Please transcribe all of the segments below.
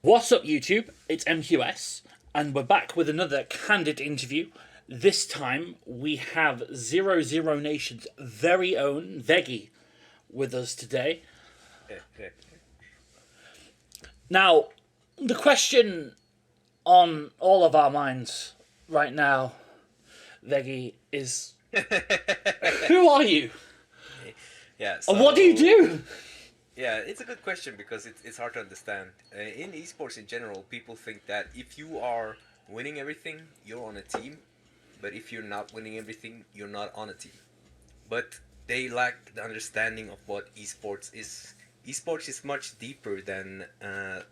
What's up, YouTube? It's MQS, and we're back with another Candid interview. This time we have Zero Zero Nation's very own Veggey with us today. Now, the question on all of our minds right now, Veggey, is who are you? Yeah. And what do you do? Yeah, it's a good question because it's hard to understand. In esports in general, people think that if you are winning everything, you're on a team, but if you're not winning everything, you're not on a team. But they lack the understanding of what esports is. Esports is much deeper than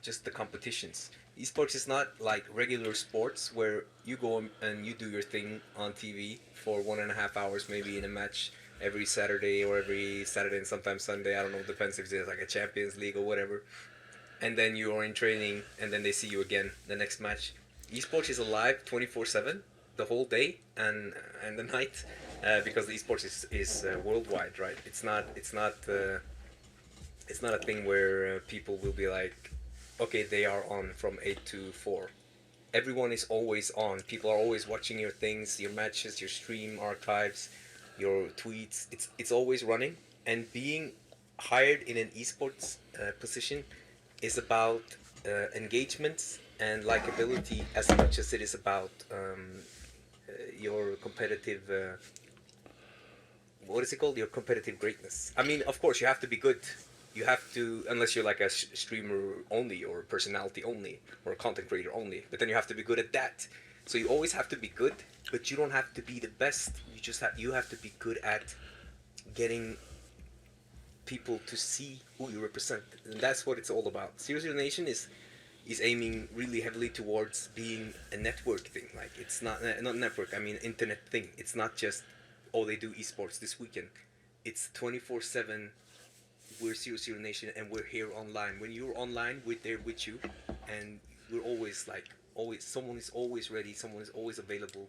just the competitions. Esports is not like regular sports where you go and you do your thing on TV for 1.5 hours, maybe in a match every Saturday or every Saturday and sometimes Sunday. I don't know, depends if there's like a Champions League or whatever. And then you are in training, and then they see you again the next match. Esports is alive 24/7, the whole day and the night, because the esports is worldwide, right? It's not a thing where people will be like, okay, they are on from 8 to 4. Everyone is always on. People are always watching your things, your matches, your stream archives, your tweets. It's always running. And being hired in an esports position is about engagement and likability as much as it is about your competitive. What is it called? Your competitive greatness. I mean, of course, you have to be good. You have to, unless you're like a streamer only, or personality only, or a content creator only. But then you have to be good at that. So you always have to be good, but you don't have to be the best. You have to be good at getting people to see who you represent, and that's what it's all about. Serious Nation is aiming really heavily towards being a network thing. Like, it's not network. I mean internet thing. It's not just, oh, they do esports this weekend. It's 24/7. We're Serious Nation, and we're here online. When you're online, we're there with you, and we're always always. Someone is always ready. Someone is always available.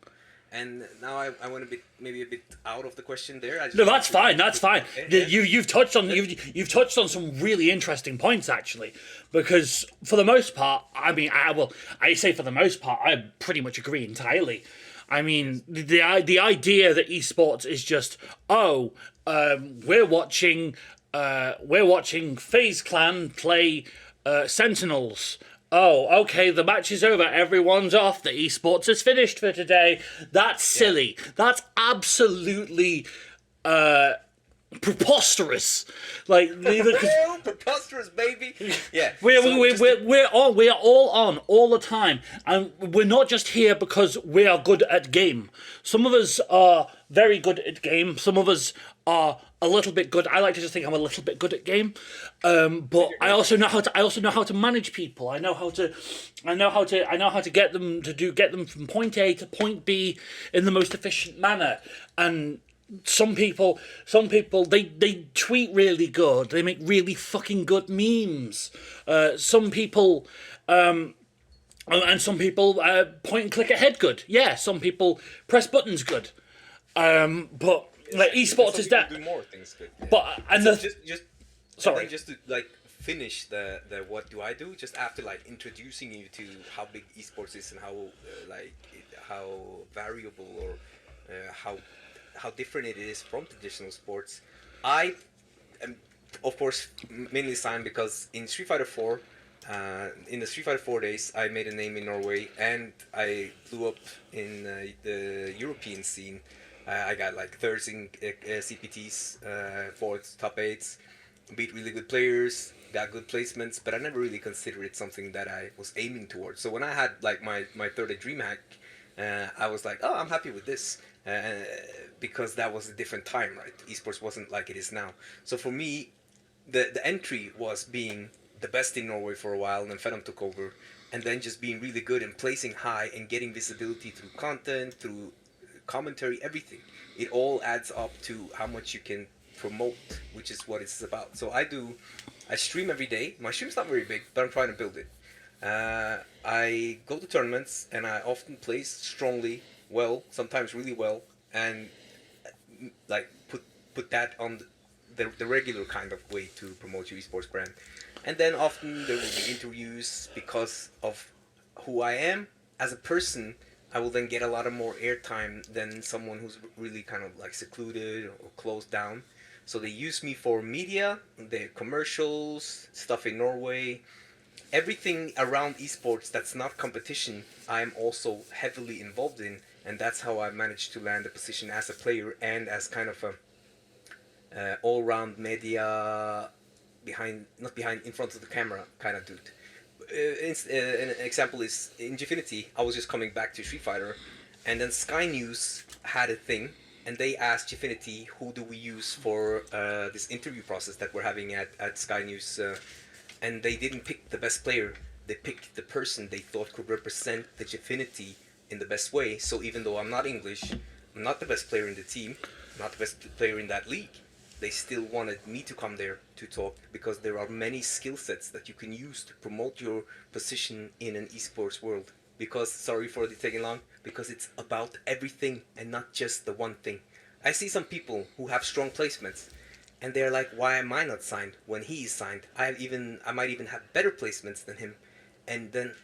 And now I went maybe a bit out of the question there. No, that's fine. That's fine. You've touched on some really interesting points, actually, because for the most part, I say for the most part, I pretty much agree entirely. I mean, the idea that esports is just, we're watching FaZe Clan play Sentinels. Oh, okay, the match is over. Everyone's off. The esports is finished for today. That's silly. Yeah. That's absolutely preposterous. Like, preposterous, baby. Yeah. We are all on all the time, and we're not just here because we are good at game. Some of us are very good at game. Some of us are a little bit good. I like to just think I'm a little bit good at game, but I also know how to manage people. I know how to get them from point A to point B in the most efficient manner. And some people they tweet really good. They make really fucking good memes. Some people and some people point and click ahead good. Yeah, some people press buttons good. But like, esports is that. Do more things good. Yeah. But and so the sorry, just to like finish the what do I do? Just after like introducing you to how big esports is and how variable or how different it is from traditional sports. I am, of course, mainly signed because in Street Fighter 4, in the Street Fighter 4 days, I made a name in Norway, and I blew up in the European scene. I got like thirds in CPTs, fourths, top eights, beat really good players, got good placements, but I never really considered it something that I was aiming towards. So when I had like my third at DreamHack, I was like, oh, I'm happy with this, because that was a different time, right? Esports wasn't like it is now. So for me, the entry was being the best in Norway for a while, and then Phenom took over, and then just being really good and placing high and getting visibility through content, through commentary, everything. It all adds up to how much you can promote, which is what it's about. So I stream every day. My stream's not very big, but I'm trying to build it. I go to tournaments, and I often place strongly, well, sometimes really well, and like put that on the regular kind of way to promote your esports brand. And then often there will be interviews because of who I am as a person. I will then get a lot of more airtime than someone who's really kind of like secluded or closed down. So they use me for media, their commercials, stuff in Norway, everything around esports that's not competition. I'm also heavily involved in, and that's how I managed to land a position as a player and as kind of a all-round media behind, not behind, in front of the camera kind of dude. An example is in Gfinity. I was just coming back to Street Fighter, and then Sky News had a thing, and they asked Gfinity, who do we use for this interview process that we're having at Sky News, and they didn't pick the best player. They picked the person they thought could represent the Gfinity in the best way. So even though I'm not English, I'm not the best player in the team, I'm not the best player in that league, they still wanted me to come there to talk, because there are many skill sets that you can use to promote your position in an esports world. Because, sorry for the taking long, because it's about everything and not just the one thing. I see some people who have strong placements, and they're like, why am I not signed when he is signed? I might even have better placements than him. And then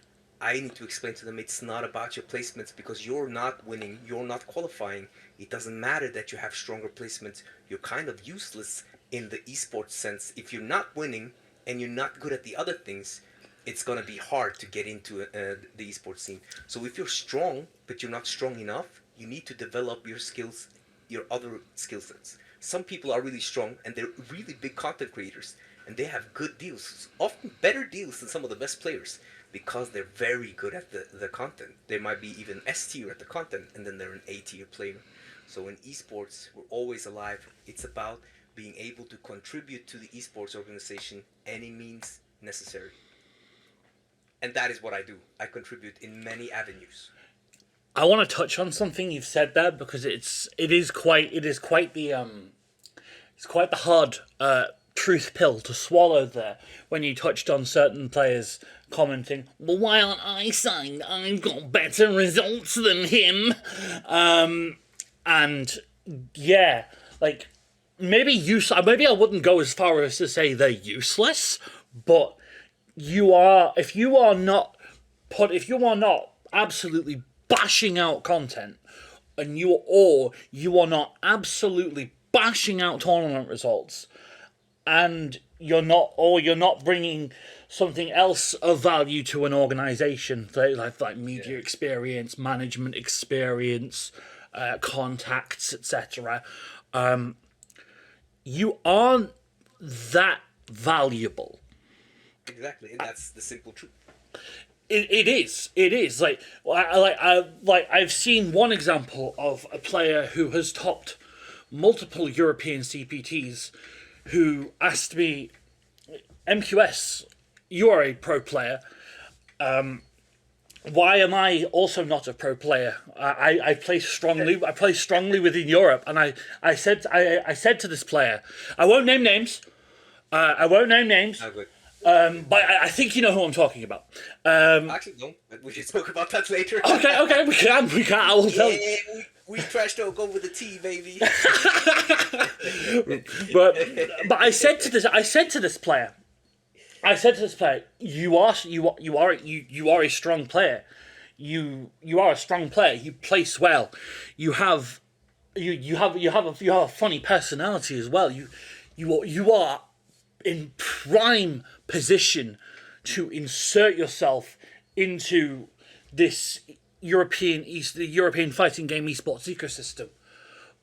I need to explain to them, it's not about your placements, because you're not winning, you're not qualifying. It doesn't matter that you have stronger placements. You're kind of useless in the esports sense. If you're not winning and you're not good at the other things, it's going to be hard to get into the esports scene. So if you're strong, but you're not strong enough, you need to develop your skills, your other skill sets. Some people are really strong and they're really big content creators, and they have good deals, often better deals than some of the best players, because they're very good at the content. They might be even S tier at the content, and then they're an A tier player. So in esports, we're always alive. It's about being able to contribute to the esports organization any means necessary. And that is what I do. I contribute in many avenues. I want to touch on something you've said there, because it is quite the hard truth pill to swallow there, when you touched on certain players commenting, well, why aren't I signed? I've got better results than him. And yeah, like, maybe I wouldn't go as far as to say they're useless, but if you are not absolutely bashing out content, and you are not absolutely bashing out tournament results, and you're not bringing something else of value to an organization, like media experience, management experience, contacts, etc. You aren't that valuable. Exactly, and that's the simple truth. It is I've seen one example of a player who has topped multiple European CPTs, who asked me, MQS, you are a pro player. Why am I also not a pro player? I play strongly. I play strongly within Europe, and I said to this player, I won't name names. Oh, good. But I think you know who I'm talking about. Actually, no. We should talk about that later. Okay, we can. I will tell. Yeah, we trash talk over the tea, baby. but I said to this player, you are a strong player. You are a strong player. You place well. You have a funny personality as well. You are in prime position to insert yourself into this the European fighting game esports ecosystem.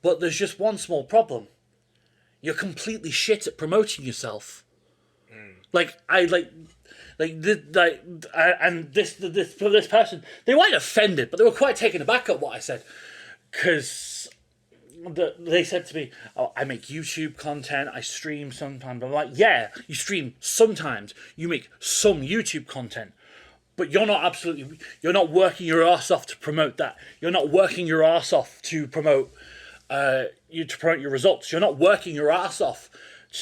But there's just one small problem. You're completely shit at promoting yourself. This person, they weren't offended, but they were quite taken aback at what I said, because they said to me, oh, I make YouTube content, I stream sometimes. I'm like, yeah, you stream sometimes, you make some YouTube content, but you're not working your ass off to promote that. You're not working your ass off to promote your results. You're not working your ass off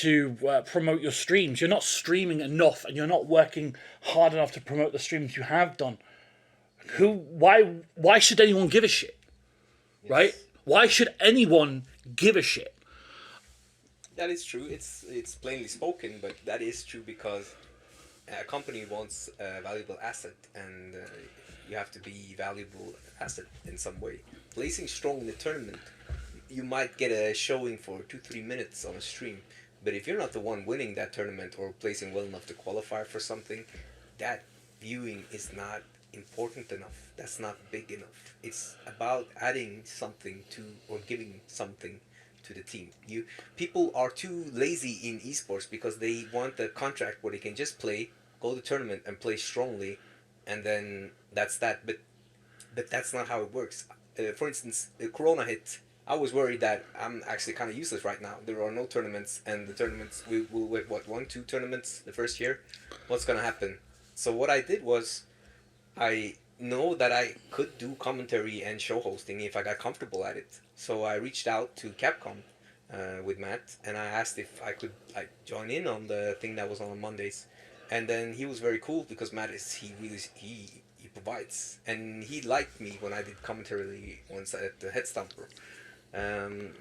to promote your streams. You're not streaming enough, and you're not working hard enough to promote the streams you have done. Why should anyone give a shit? Yes. Right? Why should anyone give a shit? That is true. It's plainly spoken, but that is true, because a company wants a valuable asset, and you have to be valuable asset in some way. Placing strong in the tournament, you might get a showing for 2-3 minutes on a stream, but if you're not the one winning that tournament or placing well enough to qualify for something, that viewing is not important enough. That's not big enough. It's about adding something to or giving something to the team. You People are too lazy in esports because they want the contract where they can just play, go to tournament and play strongly, and then that's that. But that's not how it works. For instance, Corona hit. I was worried that I'm actually kind of useless right now. There are no tournaments, and the tournaments we will wait what 1-2 tournaments the first year. What's gonna happen? So what I did was I know that I could do commentary and show hosting if I got comfortable at it. So I reached out to Capcom with Matt, and I asked if I could like join in on the thing that was on Mondays. And then he was very cool because Matt is he provides, and he liked me when I did commentary once at the Head Stomper. Um,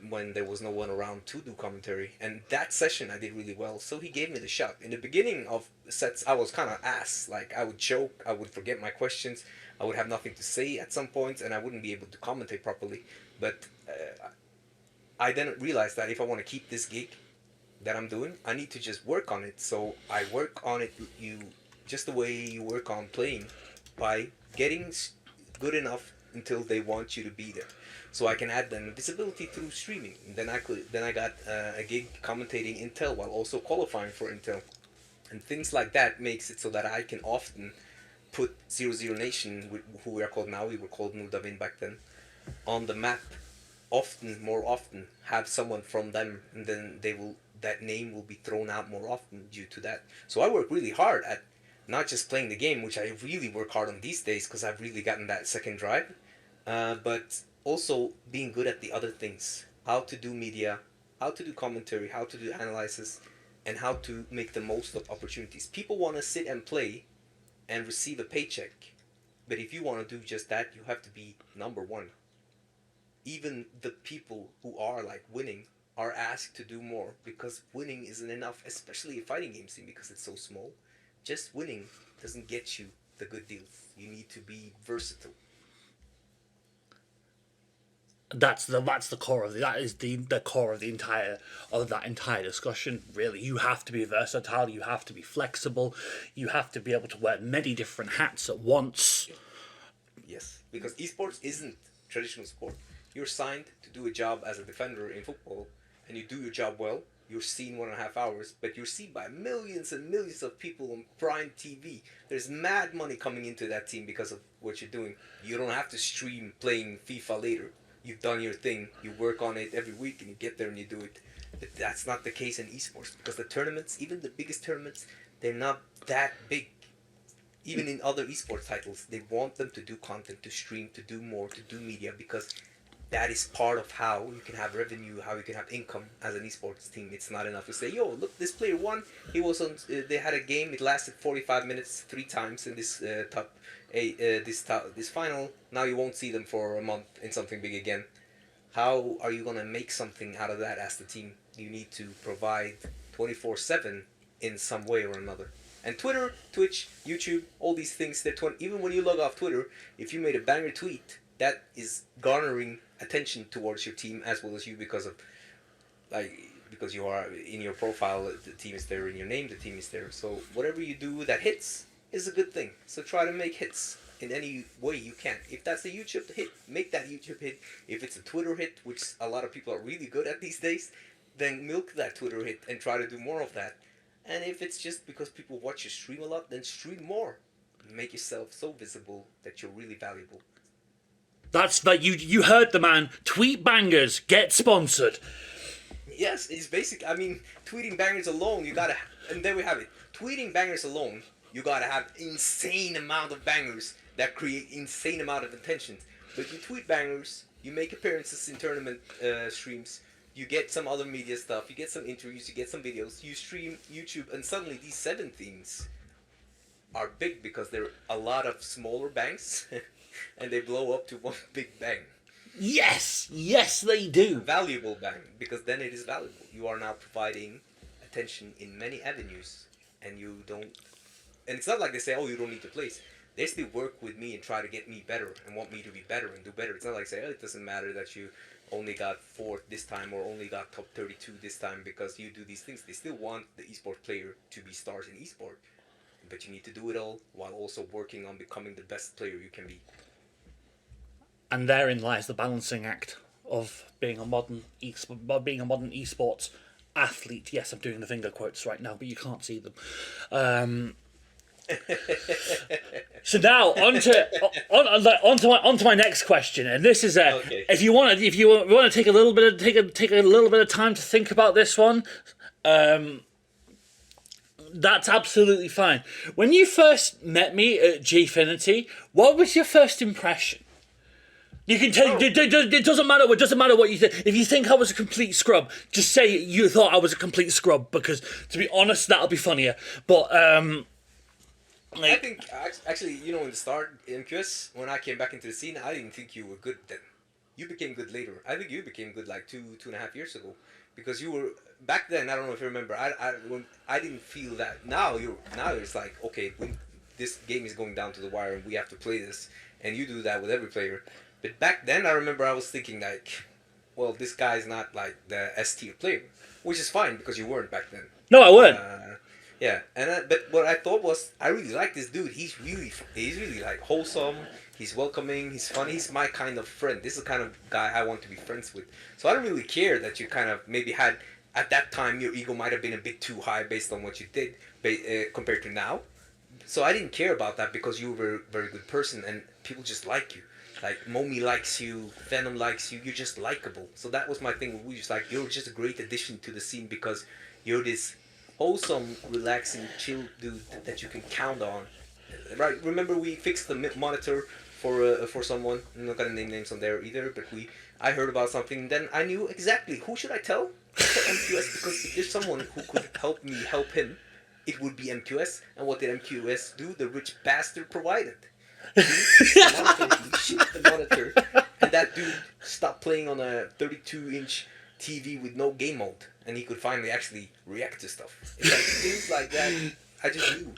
when there was no one around to do commentary, and that session I did really well, so he gave me the shot. In the beginning of sets I was kind of ass, like I would choke, I would forget my questions, I would have nothing to say at some points, and I wouldn't be able to commentate properly. But I then realized that if I want to keep this gig that I'm doing, I need to just work on it. So I work on it, you just the way you work on playing, by getting good enough until they want you to be there. So I can add then visibility through streaming. And then I got a gig commentating Intel while also qualifying for Intel, and things like that makes it so that I can often put 00 Nation, who we are called now, we were called Nordavin back then, on the map. More often, have someone from them, and then that name will be thrown out more often due to that. So I work really hard at not just playing the game, which I really work hard on these days because I've really gotten that second drive, but also being good at the other things. How to do media, how to do commentary, how to do analysis, and how to make the most of opportunities. People want to sit and play and receive a paycheck, but if you want to do just that, you have to be number one. Even the people who are like winning are asked to do more because winning isn't enough, especially a fighting game scene because it's so small. Just winning doesn't get you the good deals. You need to be versatile. That's the core of that is the core of that entire discussion. Really, you have to be versatile. You have to be flexible. You have to be able to wear many different hats at once. Yes, because esports isn't traditional sport. You're signed to do a job as a defender in football, and you do your job well. You're seen 1.5 hours, but you're seen by millions and millions of people on Prime TV. There's mad money coming into that team because of what you're doing. You don't have to stream playing FIFA later. You've done your thing, you work on it every week, and you get there and you do it. But that's not the case in esports because the tournaments, even the biggest tournaments, they're not that big. Even in other esports titles, they want them to do content, to stream, to do more, to do media, because that is part of how you can have revenue, how you can have income as an esports team. It's not enough to say, yo, look, this player won. He was on. They had a game. It lasted 45 minutes 3 times in this this final. Now you won't see them for a month in something big again. How are you gonna make something out of that as the team? You need to provide 24/7 in some way or another. And Twitter, Twitch, YouTube, all these things. Even when you log off Twitter, if you made a banger tweet, that is garnering attention towards your team as well as you because you are in your profile, the team is there, in your name the team is there. So whatever you do that hits is a good thing. So try to make hits in any way you can. If that's a YouTube hit, make that YouTube hit. If it's a Twitter hit, which a lot of people are really good at these days, then milk that Twitter hit and try to do more of that. And if it's just because people watch you stream a lot, then stream more. Make yourself so visible that you're really valuable. That's like you heard the man. Tweet bangers get sponsored. Yes, it's basic. I mean, tweeting bangers alone, you gotta, and there we have it. Tweeting bangers alone, you gotta have insane amount of bangers that create insane amount of attention. But you tweet bangers, you make appearances in tournament streams, you get some other media stuff, you get some interviews, you get some videos, you stream YouTube, and suddenly these 7 things are big because there are a lot of smaller bangs, and they blow up to one big bang. Yes, they do. Valuable bang, because then it is valuable. You are now providing attention in many avenues, and you don't and it's not like they say, oh, you don't need to place. They still work with me and try to get me better and want me to be better and do better. It's not like say, oh, it doesn't matter that you only got fourth this time or only got top 32 this time because you do these things. They still want the esport player to be stars in esport, but you need to do it all while also working on becoming the best player you can be. And therein lies the balancing act of being a modern esports athlete. Yes, I'm doing the finger quotes right now, but you can't see them. So now onto my next question, and this is Okay. if you want to take a little bit of time to think about this one, that's absolutely fine. When you first met me at Gfinity, what was your first impression? You can tell. It doesn't matter. It doesn't matter what you think. If you think I was a complete scrub, just say you thought I was a complete scrub. Because to be honest, that'll be funnier. But I think actually, in the start in MQS when I came back into the scene, I didn't think you were good then. You became good later. I think you became good like 2.5 years ago, because you were back then. I don't know if you remember. I didn't feel that. Now it's like, okay, when this game is going down to the wire and we have to play this, and you do that with every player. But back then, I remember I was thinking like, well, this guy's not like the S tier player, which is fine because you weren't back then. no, I weren't. Yeah, but what I thought was, I really like this dude. He's really like wholesome. He's welcoming. He's funny. He's my kind of friend. This is the kind of guy I want to be friends with. So I don't really care that you kind of maybe had at that time your ego might have been a bit too high based on what you did compared to now. So I didn't care about that because you were a very good person and people just like you. Like Momi likes you, Venom likes you. You're just likable. So that was my thing. We just like, you're just a great addition to the scene because you're this wholesome, relaxing, chill dude that you can count on. Right? Remember we fixed the monitor for someone. I'm not gonna name names on there either, but I heard about something. Then I knew exactly who should I tell. MQS, because if there's someone who could help me help him, it would be MQS. And what did MQS do? The rich bastard provided. He shipped the monitor, and that dude stopped playing on a 32-inch TV with no game mode, and he could finally actually react to stuff. It's like things like that. I just knew,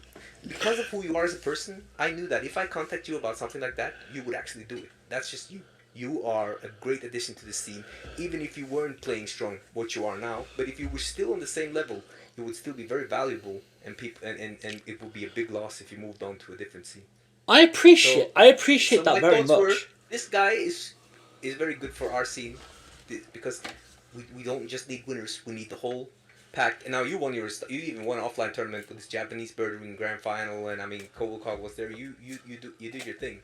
because of who you are as a person, I knew that if I contact you about something like that, you would actually do it. That's just you. You are a great addition to the scene, even if you weren't playing strong, what you are now. But if you were still on the same level, you would still be very valuable, and it would be a big loss if you moved on to a different scene. I appreciate that very much. This guy is very good for our scene because we don't just need winners. We need the whole pack. And now you even won an offline tournament with this Japanese Birdie in grand final, and I mean Kobukog was there. You did your thing,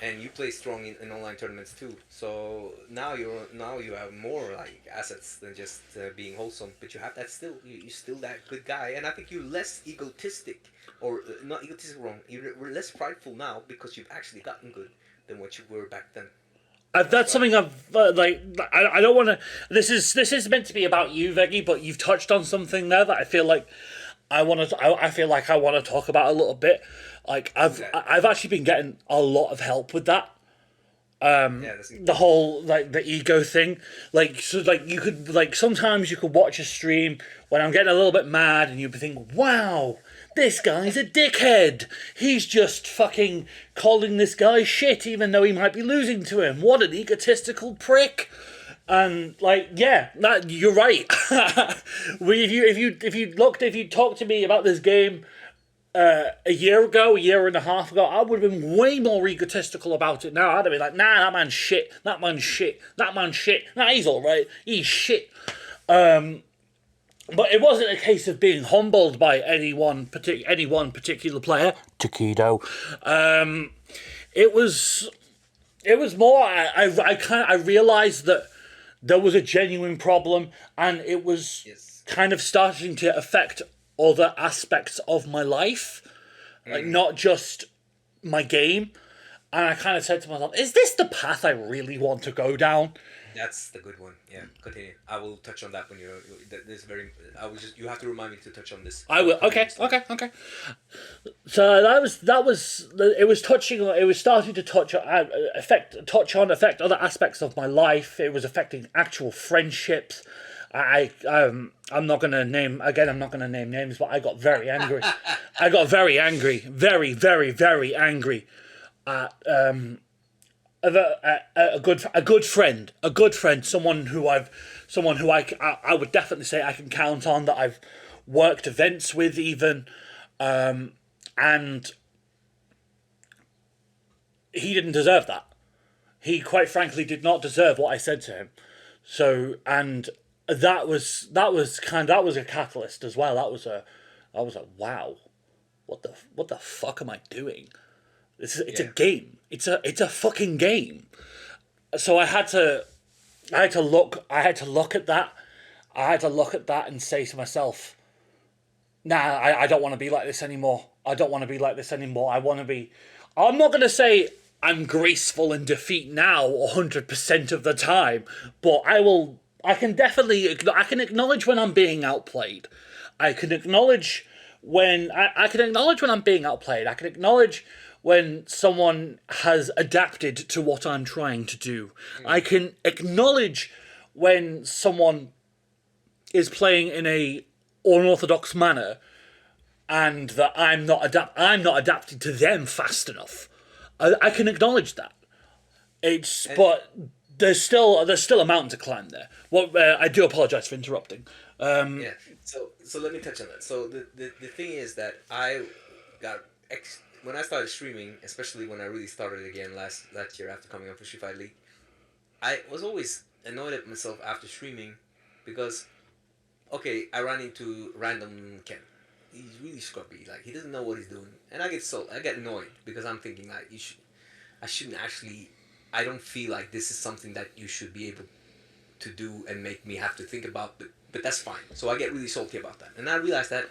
and you play strong in online tournaments too. So now you have more like assets than just being wholesome, but you have that still. You're still that good guy, and I think you're less egotistic. Or not egotistic, wrong. You're less prideful now because you've actually gotten good than what you were back then. That's something I've I don't want to. This is meant to be about you, Veggey, but you've touched on something there that I feel like I want to talk about a little bit. Like I've actually been getting a lot of help with that. The whole like the ego thing, you could sometimes you could watch a stream when I'm getting a little bit mad and you'd be thinking, wow, this guy's a dickhead. He's just fucking calling this guy shit even though he might be losing to him. What an egotistical prick. And you're right. If you talked to me about this game a year and a half ago, I would have been way more egotistical about it now. I'd have been like, nah, that man's shit. Nah, he's alright. He's shit. But it wasn't a case of being humbled by any one particular player. Taquido. It was more. I realized that there was a genuine problem, and it was kind of starting to affect other aspects of my life, like not just my game. And I kind of said to myself, "Is this the path I really want to go down?" That's the good one. Yeah, continue. I will touch on that when you're. This very. You have to remind me to touch on this. I will. Okay. So that was. It was touching. It was starting to touch affect other aspects of my life. It was affecting actual friendships, I'm not gonna name again. I'm not gonna name names, but I got very angry. I got very angry, very, very, very angry at a good friend, someone who I would definitely say I can count on, that I've worked events with even, and he didn't deserve that. He quite frankly did not deserve what I said to him. So, and that was a catalyst as well. That was a wow. What the fuck am I doing? It's a game. It's a fucking game. So I had to look at that. I had to look at that and say to myself, nah, I don't want to be like this anymore. I don't want to be like this anymore. I'm not going to say I'm graceful in defeat now 100% of the time, but I can acknowledge when I'm being outplayed. I can acknowledge I can acknowledge when I'm being outplayed. I can acknowledge when someone has adapted to what I'm trying to do. I can acknowledge when someone is playing in a unorthodox manner, and that I'm not adapting to them fast enough. I can acknowledge that. But there's still a mountain to climb there. Well, I do apologize for interrupting. Yeah. So let me touch on that. So the thing is that I got when I started streaming, especially when I really started again last year after coming up for Street Fighter League, I was always annoyed at myself after streaming because, okay, I ran into random Ken. He's really scrubby, like he doesn't know what he's doing, and I get annoyed because I'm thinking like I shouldn't actually. I don't feel like this is something that you should be able to do and make me have to think about, but that's fine. So I get really salty about that, and I realize that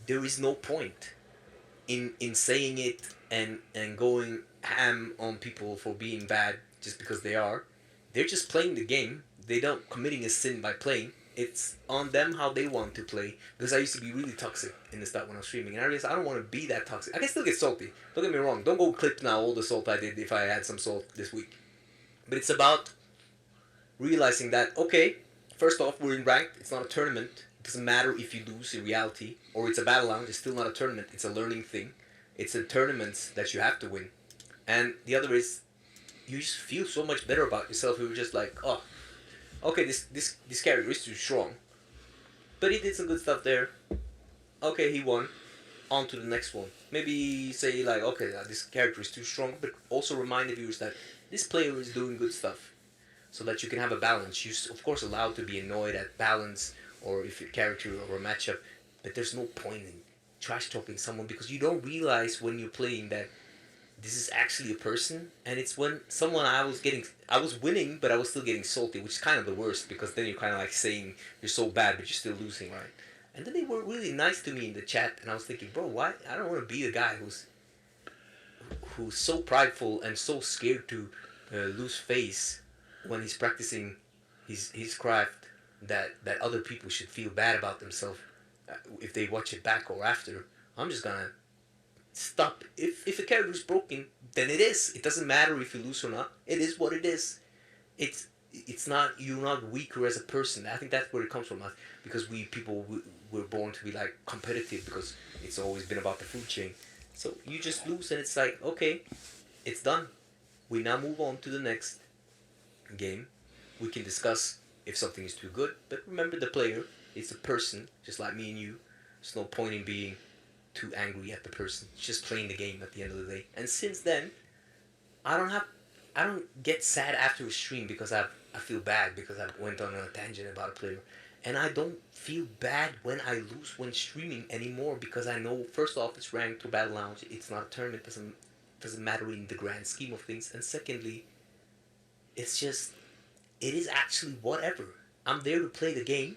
there is no point in saying it and going ham on people for being bad just because they are. They're just playing the game. They don't committing a sin by playing. It's on them how they want to play. Because I used to be really toxic in the start when I was streaming, and I realized I don't want to be that toxic. I can still get salty. Don't get me wrong. Don't go clip now all the salt I did if I had some salt this week. But it's about realizing that, okay, first off, we're in ranked. It's not a tournament. It doesn't matter if you lose in reality, or it's a battle lounge. It's still not a tournament. It's a learning thing. It's a tournament that you have to win. And the other is, you just feel so much better about yourself. You're just like, oh, okay, this character is too strong, but he did some good stuff there. Okay, he won. On to the next one. Maybe say like, okay, this character is too strong, but also remind the viewers that this player is doing good stuff, so that you can have a balance. You're of course allowed to be annoyed at balance or if your character or a matchup, but there's no point in trash talking someone because you don't realize when you're playing that this is actually a person, and it's when someone I was winning, but I was still getting salty, which is kind of the worst because then you're kind of like saying you're so bad, but you're still losing, right? And then they were really nice to me in the chat, and I was thinking, bro, why? I don't want to be the guy who's so prideful and so scared to lose face when he's practicing his craft that other people should feel bad about themselves if they watch it back or after. I'm just gonna stop. If a character is broken, then it is. It doesn't matter if you lose or not. It is what it is. It's not, you're not weaker as a person. I think that's where it comes from. Because we're born to be like competitive because it's always been about the food chain. So you just lose and it's like, okay, it's done. We now move on to the next game. We can discuss if something is too good, but remember the player is a person, just like me and you. There's no point in being too angry at the person. It's just playing the game at the end of the day. And since then, I don't get sad after a stream because I feel bad because I went on a tangent about a player. And I don't feel bad when I lose when streaming anymore because I know, first off, it's ranked to Battle Lounge. It's not a tournament. Doesn't matter in the grand scheme of things. And secondly, it's just, it is actually whatever. I'm there to play the game.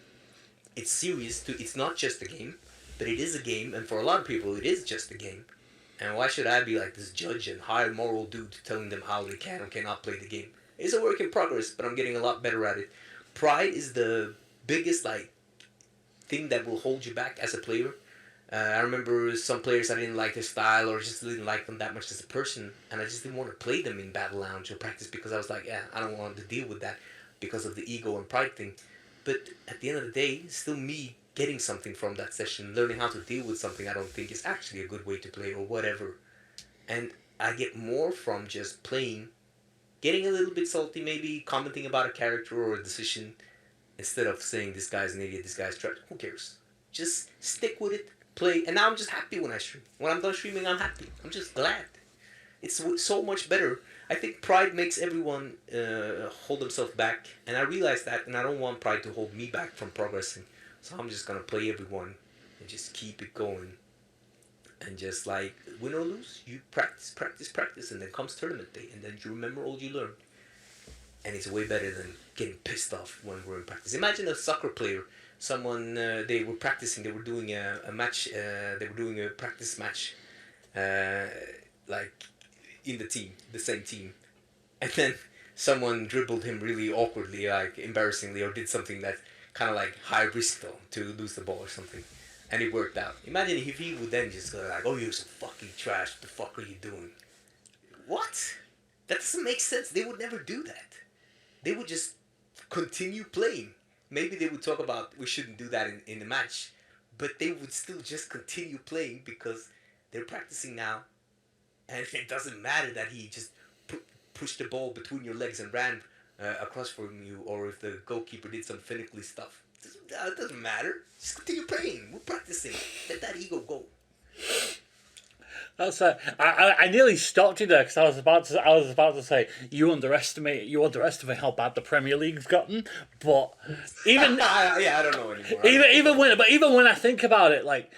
It's serious. It's not just a game, but it is a game. And for a lot of people, it is just a game. And why should I be like this judge and high moral dude telling them how they can or cannot play the game? It's a work in progress, but I'm getting a lot better at it. Pride is the biggest thing that will hold you back as a player. I remember some players I didn't like their style or just didn't like them that much as a person, and I just didn't want to play them in Battle Lounge or practice because I was like, yeah, I don't want to deal with that because of the ego and pride thing. But at the end of the day, it's still me getting something from that session, learning how to deal with something I don't think is actually a good way to play or whatever. And I get more from just playing, getting a little bit salty, maybe commenting about a character or a decision, instead of saying this guy's an idiot, this guy's trash. Who cares? Just stick with it, play, and now I'm just happy when I stream. When I'm done streaming, I'm happy. I'm just glad. It's so much better. I think pride makes everyone hold themselves back, and I realize that, and I don't want pride to hold me back from progressing. So I'm just gonna play everyone and just keep it going. And just like win or lose, you practice, practice, practice, and then comes tournament day, and then you remember all you learned. And it's way better than getting pissed off when we're in practice. Imagine a soccer player, someone they were practicing, they were doing a match, they were doing a practice match, like in the team, the same team, and then someone dribbled him really awkwardly, like embarrassingly, or did something that kind of like high risk though to lose the ball or something, and it worked out. Imagine if he would then just go like, "Oh, you're so fucking trash. What the fuck are you doing?" What? That doesn't make sense. They would never do that. They would just continue playing. Maybe they would talk about we shouldn't do that in the match, but they would still just continue playing because they're practicing now, and it doesn't matter that he just pushed the ball between your legs and ran across from you, or if the goalkeeper did some finicky stuff. It doesn't matter. Just continue playing. We're practicing. Let that ego go. That's I nearly stopped you there because I was about to say you underestimate how bad the Premier League's gotten, but even yeah, I don't know anymore. Even when I think about it, like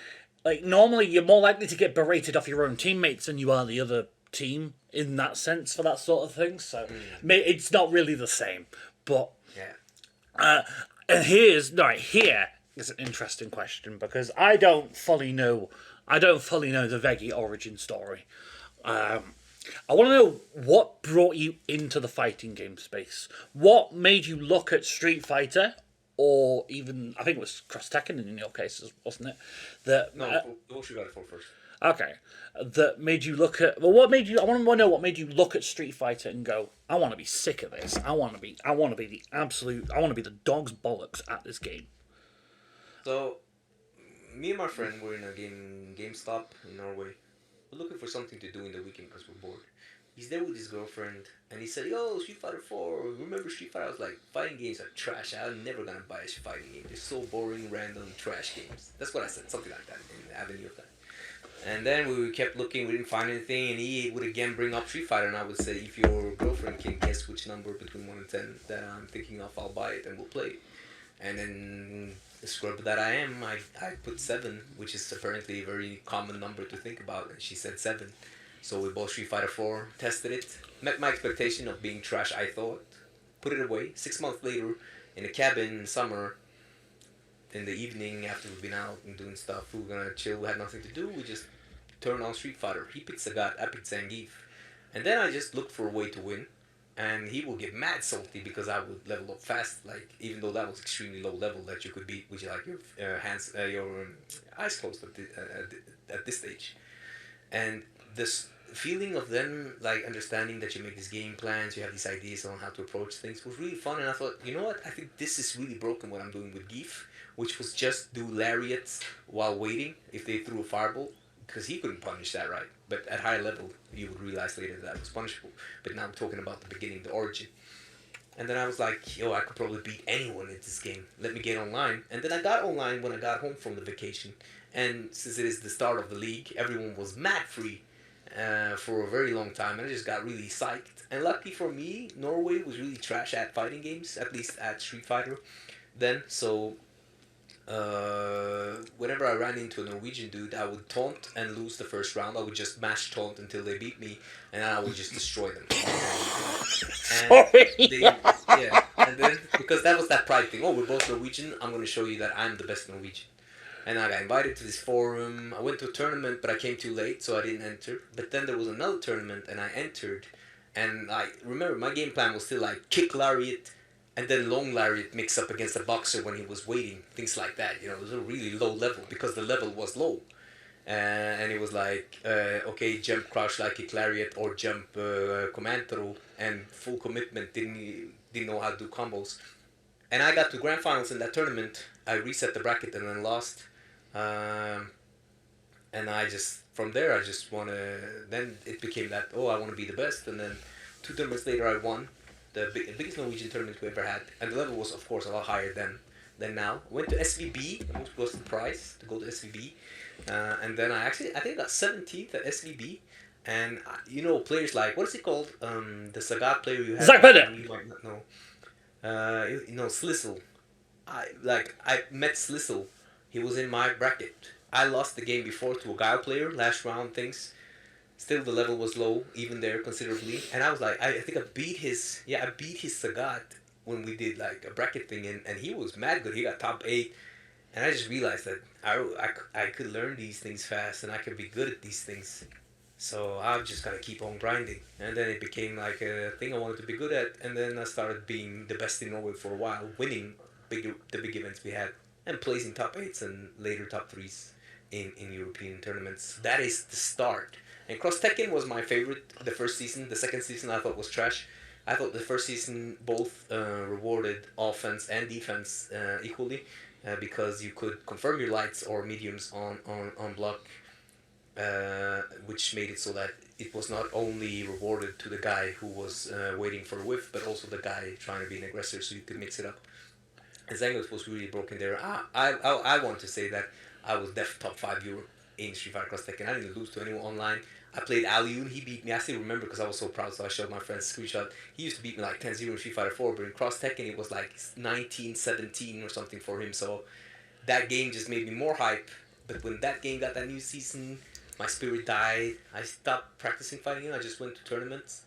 normally you're more likely to get berated off your own teammates than you are the other team in that sense for that sort of thing. So it's not really the same, but yeah. And here is an interesting question because I don't fully know the Veggey origin story. I want to know what brought you into the fighting game space. What made you look at Street Fighter, or even I think it was Cross Tekken in your case, wasn't it? We'll shoot at 4 first. Okay, that made you look at. Well, what made you? I want to know what made you look at Street Fighter and go, I want to be sick of this. I want to be the dog's bollocks at this game. So, me and my friend were in a GameStop in Norway. We're looking for something to do in the weekend because we're bored. He's there with his girlfriend, and he said, "Yo, Street Fighter 4. Remember Street Fighter?" I was like, "Fighting games are trash. I'm never gonna buy a fighting game. They're so boring, random, trash games." That's what I said, something like that, in the avenue of that. And then we kept looking, we didn't find anything, and he would again bring up Street Fighter, and I would say, "If your girlfriend can guess which number between 1 and 10 that I'm thinking of, I'll buy it and we'll play it." And then, the scrub that I am, I put 7, which is apparently a very common number to think about, and she said 7. So we bought Street Fighter 4, tested it, met my expectation of being trash, I thought, put it away. 6 months later, in a cabin in summer, in the evening after we've been out and doing stuff, we were gonna chill, we had nothing to do, we just turned on Street Fighter. He picked Sagat, I picked Zangief. And then I just looked for a way to win. And he will get mad salty because I would level up fast, like even though that was extremely low level that you could beat, which is like your eyes closed at this stage, and this feeling of them like understanding that you make these game plans, you have these ideas on how to approach things was really fun. And I thought, you know what, I think this is really broken what I'm doing with Geef, which was just do lariats while waiting if they threw a fireball. Because he couldn't punish that right. But at higher level, you would realize later that was punishable. But now I'm talking about the beginning, the origin. And then I was like, yo, I could probably beat anyone in this game. Let me get online. And then I got online when I got home from the vacation. And since it is the start of the league, everyone was mad free for a very long time. And I just got really psyched. And lucky for me, Norway was really trash at fighting games, at least at Street Fighter then. So whenever I ran into a Norwegian dude, I would taunt and lose the first round. I would just mash taunt until they beat me, and then I would just destroy them. And then because that was that pride thing. Oh, we're both Norwegian. I'm gonna show you that I'm the best Norwegian. And I got invited to this forum. I went to a tournament, but I came too late, so I didn't enter. But then there was another tournament, and I entered. And I remember my game plan was still like kick lariat, and then long lariat mix up against a boxer when he was waiting, things like that. You know, it was a really low level because the level was low. And it was like, okay, jump crouch like kick lariat or jump command throw and full commitment, didn't know how to do combos. and I got to grand finals in that tournament. I reset the bracket and then lost. And I just, from there, I just want to, then it became that, oh, I want to be the best. And then 2 tournaments later, I won the biggest Norwegian tournament we ever had. And the level was, of course, a lot higher than now. Went to SVB, which was the prize to go to SVB. And then I think I got 17th at SVB. And, players like, what is it called? The Sagat player you had. Zach Bennett. You might not know. Slissel. I met Slissel. He was in my bracket. I lost the game before to a Guile player, last round things. Still, the level was low, even there, considerably. And I was like, I think I beat his Sagat when we did like a bracket thing, and he was mad good. He got top 8. And I just realized that I could learn these things fast, and I could be good at these things. So I've just got to keep on grinding. And then it became like a thing I wanted to be good at. And then I started being the best in Norway for a while, winning the big events we had, and placing top 8s and later top 3s. In European tournaments. That is the start. And Cross Tekken was my favorite the first season. The second season I thought was trash. I thought the first season both rewarded offense and defense equally because you could confirm your lights or mediums on block, which made it so that it was not only rewarded to the guy who was waiting for a whiff, but also the guy trying to be an aggressor, so you could mix it up. And Zengos was really broken there. I want to say that I was top 5 Euro in Street Fighter Cross Tekken. I didn't lose to anyone online. I played Alioun. He beat me. I still remember because I was so proud, so I showed my friends a screenshot. He used to beat me like 10-0 in Street Fighter 4, but in Cross Tekken it was like 19-17 or something for him. So that game just made me more hype. But when that game got that new season, my spirit died. I stopped practicing fighting him. I just went to tournaments.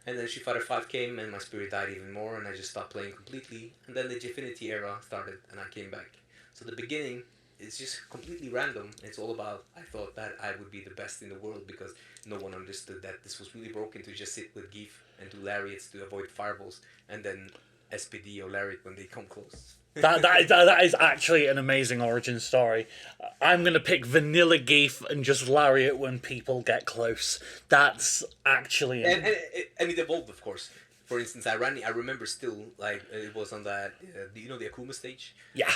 And then Street Fighter 5 came and my spirit died even more, and I just stopped playing completely. And then the Gfinity era started and I came back. So the beginning, it's just completely random. It's all about, I thought that I would be the best in the world because no one understood that this was really broken to just sit with Geef and do lariats to avoid fireballs and then SPD or lariat when they come close. That is actually an amazing origin story. I'm going to pick vanilla Geef and just lariat when people get close. That's actually... And it evolved, of course. For instance, I remember still, like, it was on that, the Akuma stage? Yeah.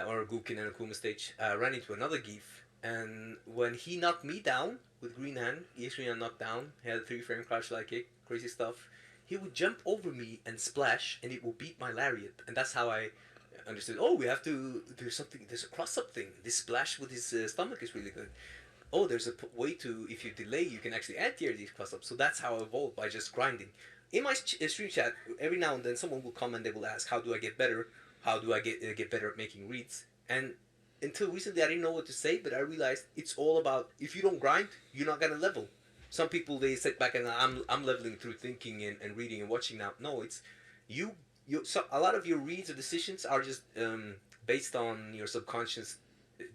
Or Gukin and Akuma stage. I ran into another Geef, and when he knocked me down with green hand, EX3 knocked down, he had a 3-frame crouch like kick, crazy stuff, he would jump over me and splash, and it would beat my lariat. And that's how I understood, there's a cross-up thing. This splash with his stomach is really good. Oh, there's a way to, if you delay, you can actually anti-air these cross-ups. So that's how I evolved, by just grinding. In my stream chat, every now and then someone will come and they will ask, how do I get better? How do I get better at making reads? And until recently, I didn't know what to say, but I realized it's all about, if you don't grind, you're not going to level. Some people, they sit back and I'm leveling through thinking and reading and watching now. No, it's so a lot of your reads or decisions are just based on your subconscious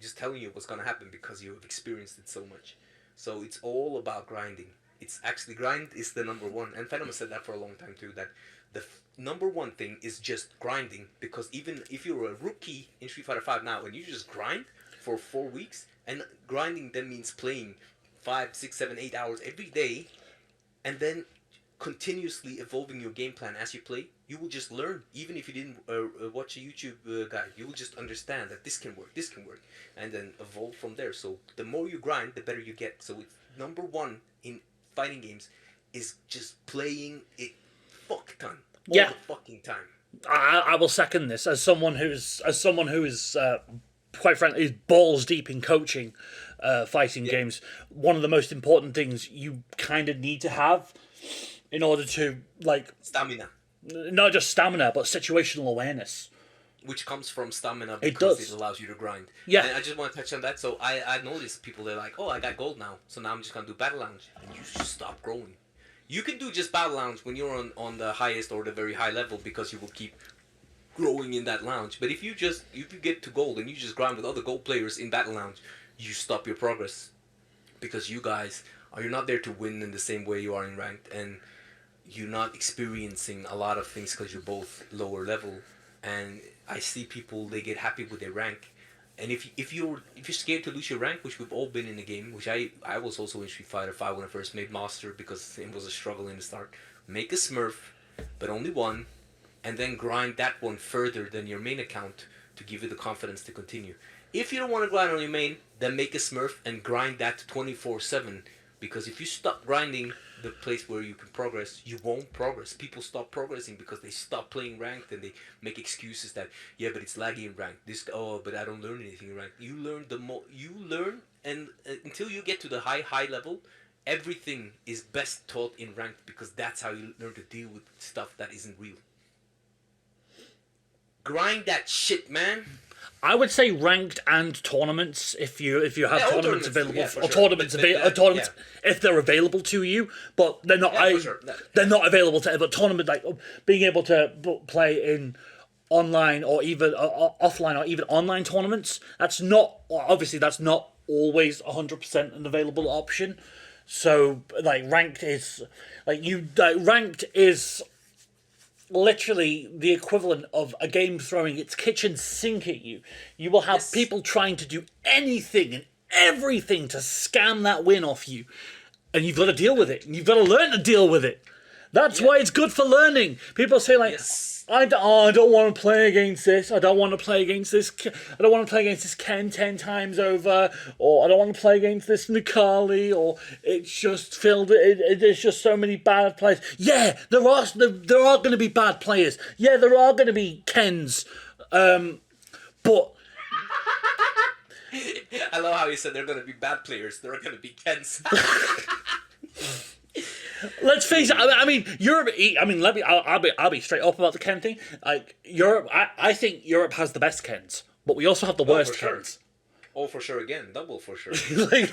just telling you what's going to happen because you have experienced it so much. So it's all about grinding. It's actually, grind is the number one. And Phenom said that for a long time too, that the number one thing is just grinding. Because even if you're a rookie in Street Fighter 5 now and you just grind for 4 weeks, and grinding then means playing 5, 6, 7, 8 hours every day, and then continuously evolving your game plan as you play, you will just learn. Even if you didn't watch a YouTube guide, you will just understand that this can work, and then evolve from there. So the more you grind, the better you get. So it's number one in fighting games is just playing it fuck ton. All the fucking time. I will second this as someone who is quite frankly is balls deep in coaching fighting games. One of the most important things you kind of need to have in order to, like, stamina. Not just stamina, but situational awareness. Which comes from stamina because it allows you to grind. Yeah. And I just want to touch on that. So I noticed people, they're like, oh, I got gold now, so now I'm just going to do Battle Lounge. And you just stop growing. You can do just Battle Lounge when you're on the highest or the very high level because you will keep growing in that lounge. But if you get to gold and you just grind with other gold players in Battle Lounge, you stop your progress. Because you guys you're not there to win in the same way you are in ranked, and you're not experiencing a lot of things because you're both lower level. And I see people, they get happy with their rank, and if you're scared to lose your rank, which we've all been in the game, which I was also in Street Fighter 5 when I first made Master because it was a struggle in the start. Make a Smurf, but only one, and then grind that one further than your main account to give you the confidence to continue. If you don't want to grind on your main, then make a Smurf and grind that 24/7. Because if you stop grinding the place where you can progress, you won't progress. People stop progressing because they stop playing ranked and they make excuses that, yeah, but it's laggy in ranked. But I don't learn anything in ranked. You learn, and until you get to the high level, everything is best taught in ranked, because that's how you learn to deal with stuff that isn't real. Grind that shit, man. I would say ranked and tournaments if you have tournaments available, or tournaments if they're available to you, but they're not. They're not available to. But tournament, like being able to play in online or even offline or even online tournaments, that's not always 100% an available option. So ranked is literally the equivalent of a game throwing its kitchen sink at you. You will have people trying to do anything and everything to scam that win off you, and you've got to deal with it. You've got to learn to deal with it. That's why it's good for learning. People say I don't want to play against this. I don't want to play against this. I don't want to play against this Ken 10 times over, or I don't want to play against this Nikali, or it's just filled. There's just so many bad players. Yeah, there are going to be bad players. Yeah, there are going to be Kens, but. I love how you said there are going to be bad players. There are going to be Kens. Let's face it. I mean, Europe. I'll be straight up about the Ken thing. Like Europe, I think Europe has the best Kens, but we also have the worst Kens. Oh, for sure. Again, double for sure.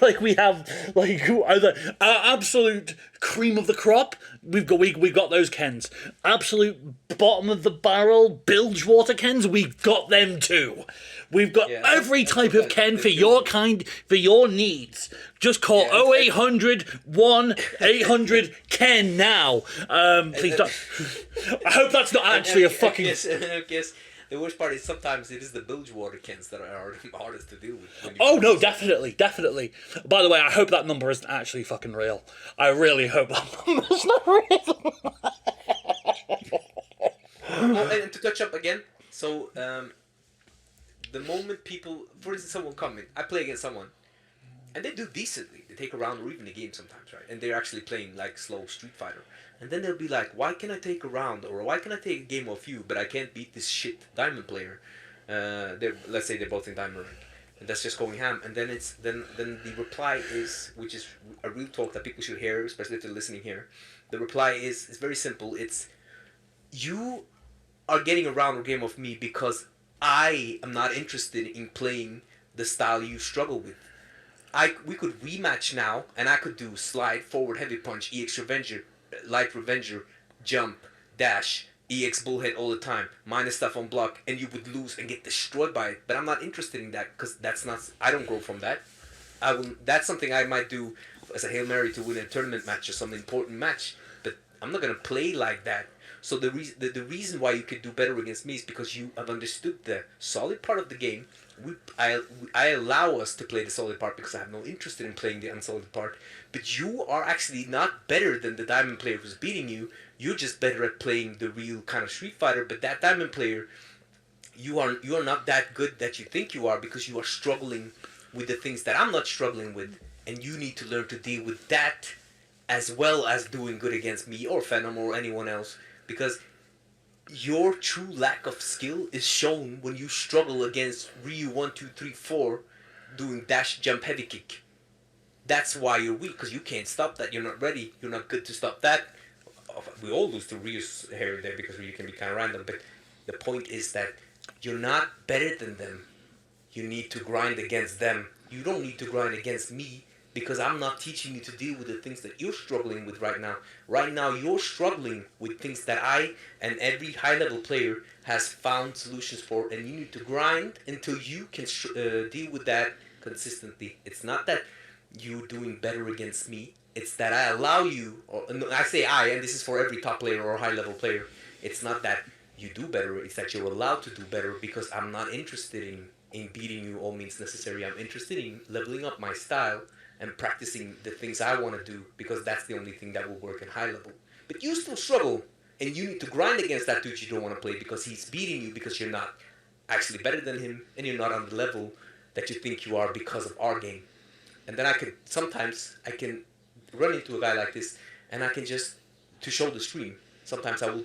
like we have who are the absolute cream of the crop. We got those Kens. Absolute bottom of the barrel bilge water Kens. We've got them too. We've got every type of Ken for your kind, for your needs. Just call 0800 1-800 Ken now. Please don't. I hope that's not actually a fucking. Yes. The worst part is sometimes it is the bilge water Kens that are hardest to deal with. Oh no, definitely. By the way, I hope that number isn't actually fucking real. I really hope that number's not real. And to touch up again, so the moment people, for instance, someone comment, I play against someone, and they do decently. They take a round or even a game sometimes, right? And they're actually playing like slow Street Fighter. And then they'll be like, why can I take a round, or why can I take a game of you, but I can't beat this shit diamond player? Let's say they're both in diamond rank, and that's just going ham. And then then the reply is, which is a real talk that people should hear, especially if they're listening here. The reply is very simple. It's, you are getting a round or game of me because I am not interested in playing the style you struggle with. We could rematch now, and I could do slide, forward, heavy punch, EX Revenger, light Revenger, jump, dash, EX Bullhead all the time, minus stuff on block, and you would lose and get destroyed by it. But I'm not interested in that, because I don't grow from that. That's something I might do as a Hail Mary to win a tournament match or some important match, but I'm not going to play like that. So the reason why you could do better against me is because you have understood the solid part of the game. I allow us to play the solid part because I have no interest in playing the unsolid part. But you are actually not better than the diamond player who's beating you. You're just better at playing the real kind of Street Fighter. But that diamond player, you are not that good that you think you are, because you are struggling with the things that I'm not struggling with, and you need to learn to deal with that as well as doing good against me or Phenom or anyone else. Because your true lack of skill is shown when you struggle against Ryu 1, 2, 3, 4 doing dash, jump, heavy kick. That's why you're weak, because you can't stop that. You're not ready. You're not good to stop that. We all lose to Ryu's here and there because Ryu can be kind of random. But the point is that you're not better than them. You need to grind against them. You don't need to grind against me, because I'm not teaching you to deal with the things that you're struggling with right now. Right now, you're struggling with things that I and every high-level player has found solutions for, and you need to grind until you can deal with that consistently. It's not that you're doing better against me. It's that I allow you, or no, I say I, and this is for every top player or high-level player. It's not that you do better. It's that you're allowed to do better, because I'm not interested in beating you all means necessary. I'm interested in leveling up my style and practicing the things I want to do, because that's the only thing that will work in high level. But you still struggle and you need to grind against that dude you don't want to play because he's beating you because you're not actually better than him and you're not on the level that you think you are because of our game. And then sometimes I can run into a guy like this and I can just, to show the stream, sometimes I will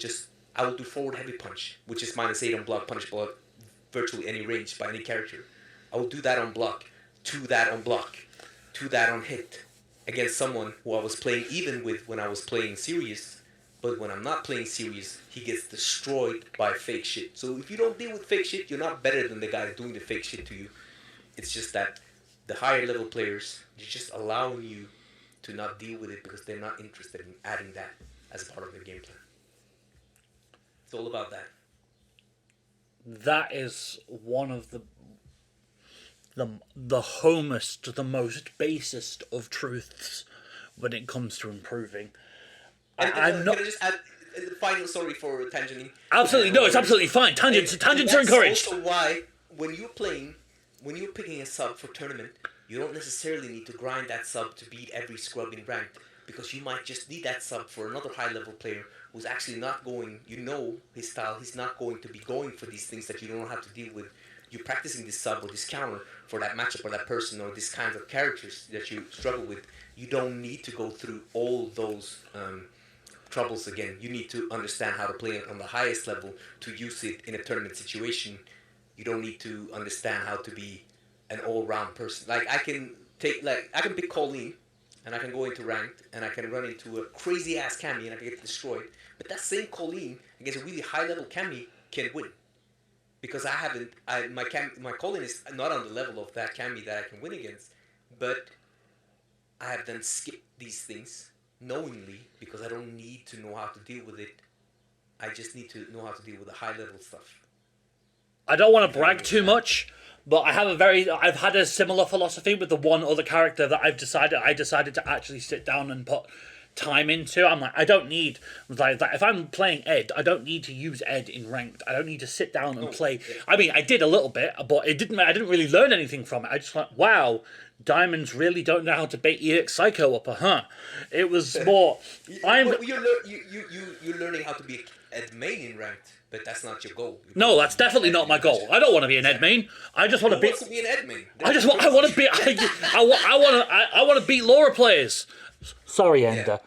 do forward heavy punch, which is -8 on block, punishable at virtually any range by any character. I will do that on block, 2 that on block, 2 that on hit against someone who I was playing even with when I was playing serious. But when I'm not playing serious, he gets destroyed by fake shit. So if you don't deal with fake shit, you're not better than the guy doing the fake shit to you. It's just that the higher level players, you're just allowing you to not deal with it because they're not interested in adding that as part of their game plan. It's all about that. That is one of the homest, the most basest of truths when it comes to improving. I'm not. Can I just add the final? Sorry for tangenting. Absolutely, no, it's absolutely fine. Tangents are encouraged. That's also why when you're picking a sub for tournament, you don't necessarily need to grind that sub to beat every scrub in ranked, because you might just need that sub for another high level player who's actually not going. You know his style. He's not going to be going for these things that you don't have to deal with. You're practicing this sub or this counter for that matchup or that person or these kinds of characters that you struggle with. You don't need to go through all those troubles again. You need to understand how to play it on the highest level to use it in a tournament situation. You don't need to understand how to be an all-round person. Like I can pick Colleen and I can go into ranked and I can run into a crazy ass Cammy and I can get destroyed. But that same Colleen against a really high level Cammy can win. Because my Colleen is not on the level of that Cammy that I can win against, but I have then skipped these things knowingly because I don't need to know how to deal with it. I just need to know how to deal with the high level stuff. I don't want to brag too much, but I've had a similar philosophy with the one other character that I decided to actually sit down and put time into. I'm like, I don't need, like if I'm playing Ed, I don't need to use Ed in ranked. I don't need to sit down and play. Yeah. I mean, I did a little bit, but I didn't really learn anything from it. I just went, wow, diamonds really don't know how to bait EX Psycho up, huh? It was more. You're learning how to be Ed main in ranked, but that's not your goal. No, that's definitely not my goal. I don't want to be an Ed main. I just want to be. Wants to be an Ed main? I want to be. I want to beat Laura players. Sorry, Ender.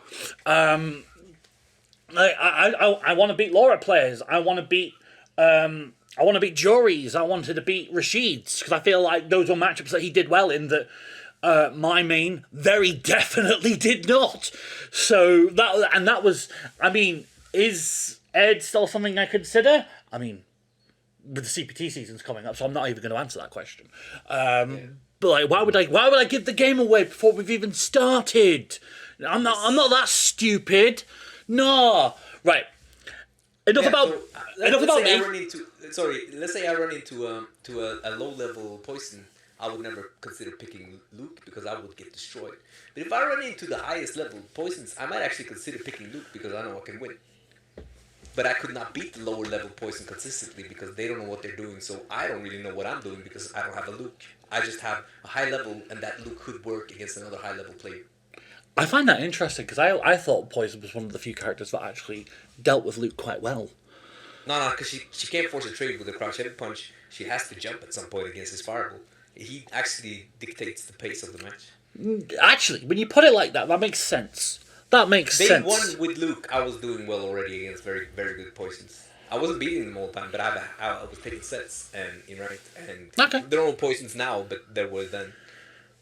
Yeah. I want to beat Laura players. I want to beat Juries. I wanted to beat Rashid's because I feel like those were matchups that he did well in that my main very definitely did not. So that was. I mean, is Ed still something I consider? I mean, with the CPT season's coming up, so I'm not even going to answer that question. But like, why would I give the game away before we've even started? I'm not that stupid. No. Right. Enough about me. Let's say I run into a low level poison. I would never consider picking Luke because I would get destroyed. But if I run into the highest level poisons, I might actually consider picking Luke because I know I can win. But I could not beat the lower level poison consistently because they don't know what they're doing. So I don't really know what I'm doing because I don't have a Luke. I just have a high level, and that Luke could work against another high level player. I find that interesting because I thought Poison was one of the few characters that actually dealt with Luke quite well. No, because she can't force a trade with a crouch heavy punch. She has to jump at some point against his fireball. He actually dictates the pace of the match. Actually, when you put it like that, that makes sense. That makes sense. Day one with Luke, I was doing well already against very, very good poisons. I wasn't beating them all the time, but I was taking sets and in ranked. And okay. There are no poisons now, but there were then.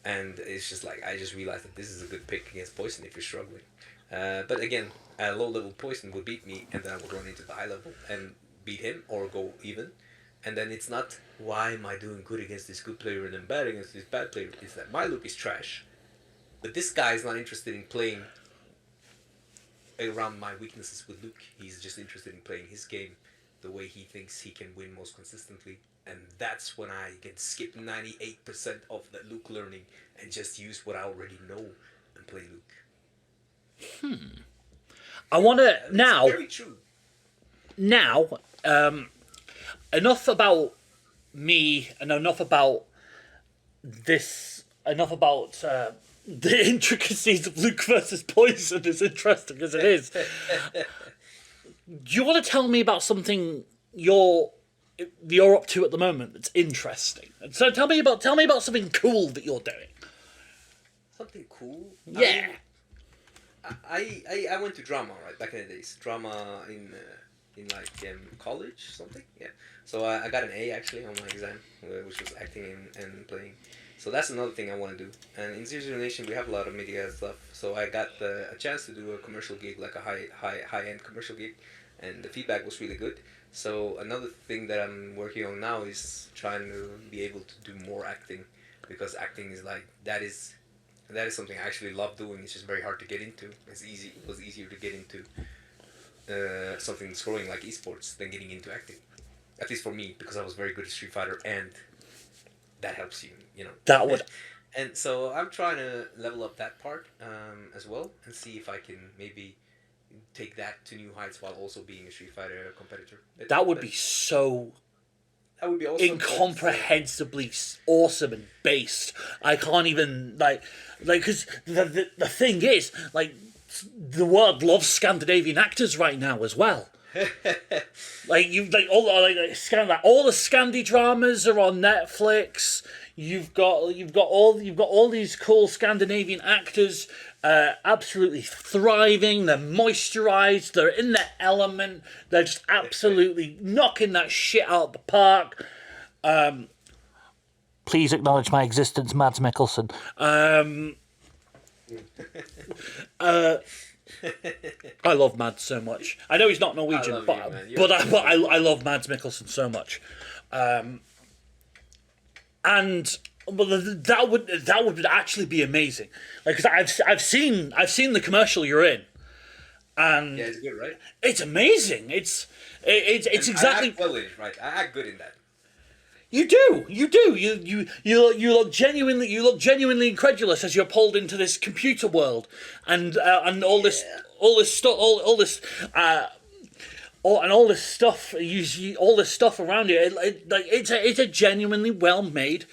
And it's just like, I just realized that this is a good pick against poison if you're struggling. But again, a low level poison would beat me, and then I would run into the high level and beat him or go even. And then it's not, why am I doing good against this good player and then bad against this bad player? It's that my Luke is trash. But this guy is not interested in playing around my weaknesses with Luke. He's just interested in playing his game the way he thinks he can win most consistently. And that's when I can skip 98% of the Luke learning and just use what I already know and play Luke. I want to now. Very true. Now, enough about me and enough about this. Enough about the intricacies of Luke versus Poison, as interesting as it is. Do you want to tell me about something you're up to at the moment that's interesting? And so tell me about something cool that you're doing. Something cool. Yeah. I went to drama right back in the days. Drama in college something. Yeah. So I got an A actually on my exam, which was acting and playing. So that's another thing I want to do. And in Zero Zero Nation we have a lot of media stuff. So I got a chance to do a commercial gig, like a high end commercial gig, and the feedback was really good. So another thing that I'm working on now is trying to be able to do more acting, because acting is like that is something I actually love doing. It's just very hard to get into. It was easier to get into something scrolling like esports than getting into acting. At least for me, because I was very good at Street Fighter, and that helps you, you know. That would. And so I'm trying to level up that part as well, and see if I can maybe take that to new heights while also being a Street Fighter competitor. That would be so That would be awesome. incomprehensibly awesome and based. I can't even like because the thing is, like, the world loves Scandinavian actors right now as well. Like all the Scandi dramas are on Netflix. You've got all these cool Scandinavian actors, absolutely thriving. They're moisturized. They're in their element. They're just absolutely knocking that shit out of the park. Please acknowledge my existence, Mads Mikkelsen. I love Mads so much. I know he's not Norwegian, but I love Mads Mikkelsen so much. And that would actually be amazing. Like, because I've seen the commercial you're in, and yeah, it's good, right? It's amazing. It's exactly. I act well in it, right? I act good in that. You do. You look genuinely incredulous as you're pulled into this computer world, and all this stuff, all this stuff. All this stuff around you. It's a genuinely well made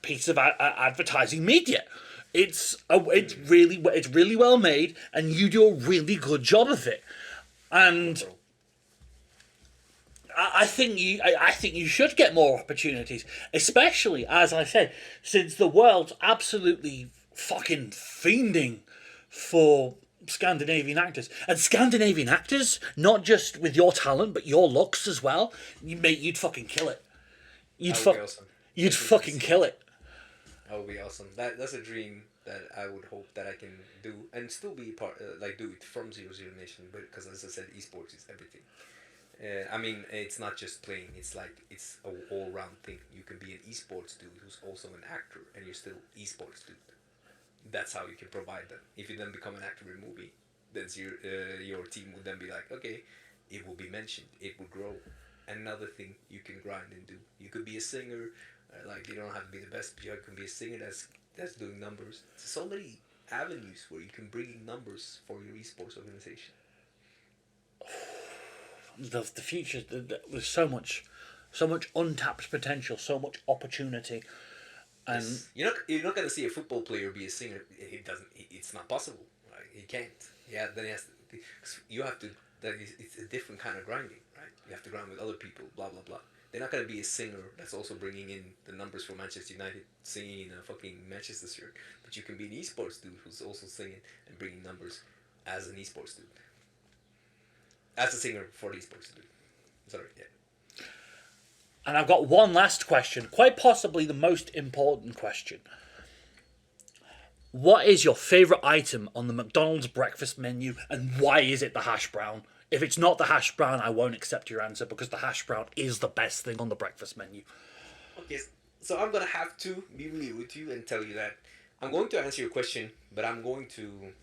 piece of advertising media. It's really well made, and you do a really good job of it. And I think you should get more opportunities, especially, as I said, since the world's absolutely fucking fiending for Scandinavian actors. And Scandinavian actors, not just with your talent, but your looks as well. You'd fucking kill it. You'd fucking kill it. That would be awesome. That's a dream that I would hope that I can do, and still be part, do it from Zero Zero Nation. But because, as I said, esports is everything. I mean, it's not just playing. It's an all-round thing. You can be an esports dude who's also an actor, and you're still esports dude. That's how you can provide that. If you then become an actor in a movie, then your team would then be like, okay, it will be mentioned. It will grow. Another thing you can grind and do. You could be a singer. You don't have to be the best, but you can be a singer that's doing numbers. So many avenues where you can bring in numbers for your esports organization. The future, there's so much untapped potential, so much opportunity, and yes. You're not gonna see a football player be a singer. It's not possible. Right? He can't. Yeah, then he has to. You have to. It's a different kind of grinding, right? You have to grind with other people. Blah blah blah. They're not gonna be a singer that's also bringing in the numbers for Manchester United, singing in a fucking Manchester shirt. But you can be an esports dude who's also singing and bringing numbers as an esports dude. As a singer for esports dude. Sorry, yeah. And I've got one last question, quite possibly the most important question. What is your favourite item on the McDonald's breakfast menu, and why is it the hash brown? If it's not the hash brown, I won't accept your answer, because the hash brown is the best thing on the breakfast menu. Okay, so I'm going to have to be real with you and tell you that I'm going to answer your question, but I'm going to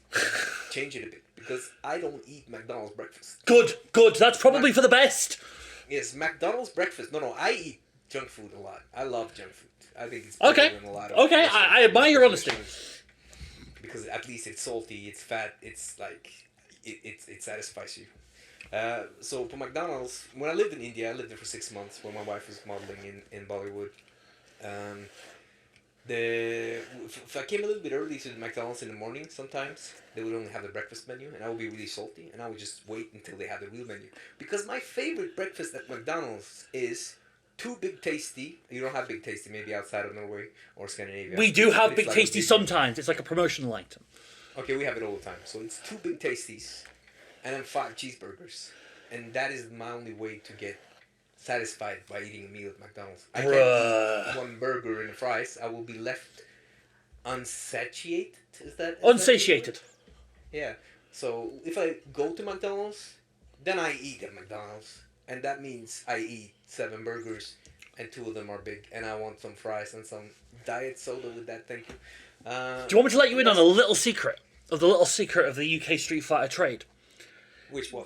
change it a bit, because I don't eat McDonald's breakfast. Good. That's probably for the best. Yes, McDonald's breakfast. No, I eat junk food a lot. I love junk food. I think it's better than a lot of... Okay, I admire your honesty. Because at least it's salty, it's fat, it's like... It satisfies you. So for McDonald's, when I lived in India, I lived there for 6 months when my wife was modeling in Bollywood. If I came a little bit early to the McDonald's in the morning, sometimes they would only have the breakfast menu, and I would be really salty, and I would just wait until they have the real menu. Because my favorite breakfast at McDonald's is two Big Tasty. You don't have Big Tasty, maybe outside of Norway or Scandinavia. We do have But it's Big like a Tasty big- sometimes. It's like a promotional item. Okay, we have it all the time. So it's two Big Tasties, and then 5 cheeseburgers, and that is my only way to get satisfied by eating a meal at McDonald's. I can't Bruh. eat one burger and fries. I will be left unsatiated. Is that Unsatiated. the word? Yeah. So if I go to McDonald's, then I eat at McDonald's, and that means I eat 7 burgers, and 2 of them are big, and I want some fries and some diet soda with that. Thank you. Do you want me to let you in on a little secret of the UK Street Fighter trade? Which one?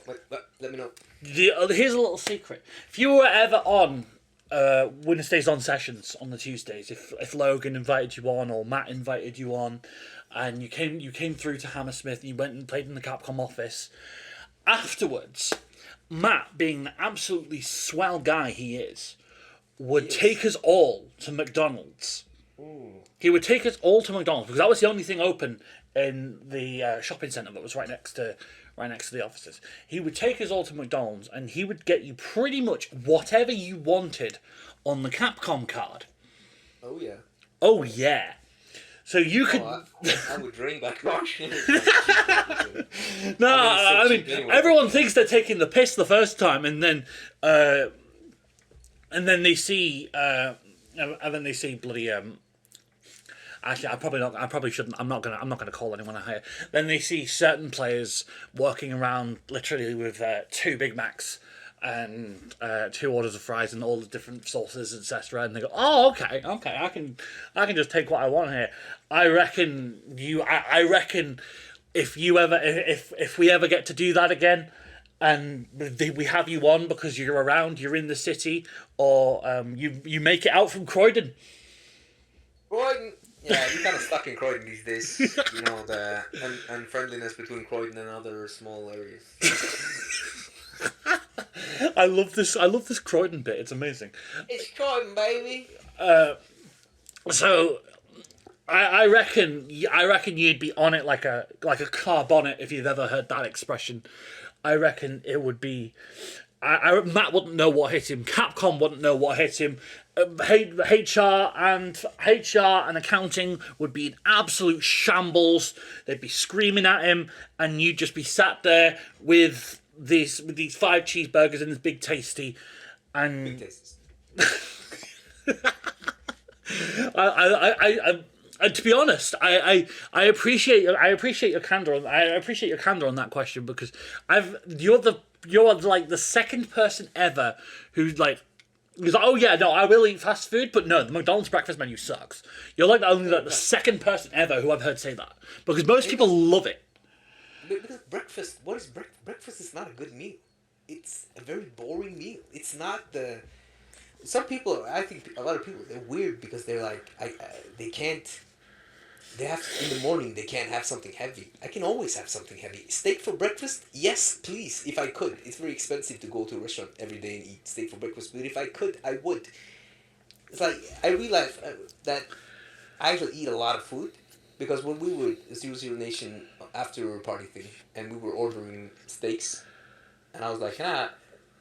Let me know. Here's a little secret. If you were ever on Wednesdays on sessions on the Tuesdays, if Logan invited you on or Matt invited you on, and you came through to Hammersmith and you went and played in the Capcom office, afterwards, Matt, being the absolutely swell guy he is, would take us all to McDonald's. Ooh. He would take us all to McDonald's because that was the only thing open in the shopping centre that was right next to the offices. He would take us all to McDonald's and he would get you pretty much whatever you wanted on the Capcom card. Oh yeah. Oh yeah. So you could. I would drink that much. No, I I mean, mean, it's so cheap anyway. everyone thinks they're taking the piss the first time, and then they see bloody. Actually, I probably shouldn't. I'm not gonna call anyone out here. Then they see certain players walking around literally with 2 Big Macs and 2 orders of fries and all the different sauces, etc. And they go, "Oh, okay, I can just take what I want here." I reckon if we ever get to do that again, and we have you on because you're around, you're in the city, or you make it out from Croydon. Croydon. Yeah, you're kind of stuck in Croydon these days. You know, the unfriendliness between Croydon and other small areas. I love this Croydon bit. It's amazing. It's Croydon, baby. So, I reckon you'd be on it like a car bonnet if you've ever heard that expression. I reckon it would be. Matt wouldn't know what hit him. Capcom wouldn't know what hit him. HR and accounting would be in absolute shambles. They'd be screaming at him, and you'd just be sat there with these 5 cheeseburgers and this Big Tasty, and Big tastes. And to be honest, I appreciate your candor. I appreciate your candor on that question because you're like the second person ever who's like, oh yeah, no, I will eat fast food, but no, the McDonald's breakfast menu sucks. You're like the second person ever who I've heard say that because most people love it. Because breakfast, breakfast is not a good meal. It's a very boring meal. It's not the. Some people, I think a lot of people, they're weird because they're like, they can't. They have in the morning. They can't have something heavy. I can always have something heavy. Steak for breakfast? Yes, please. If I could, it's very expensive to go to a restaurant every day and eat steak for breakfast. But if I could, I would. It's like I realize that I actually eat a lot of food because when we were a 00 Nation after party thing and we were ordering steaks, and I was like,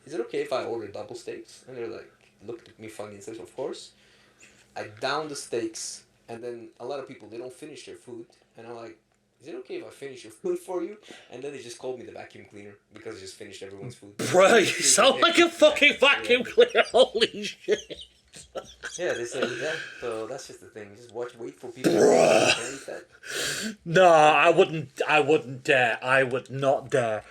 is it okay if I order double steaks? And they're like, looked at me funny and said, of course. I downed the steaks. And then a lot of people, they don't finish their food. And I'm like, is it okay if I finish your food for you? And then they just called me the vacuum cleaner because I just finished everyone's food. Bro, you sound like a fucking vacuum cleaner. Holy shit. Yeah, they said that. So that's just the thing. Just wait for people to eat that. No, I wouldn't dare. I would not dare.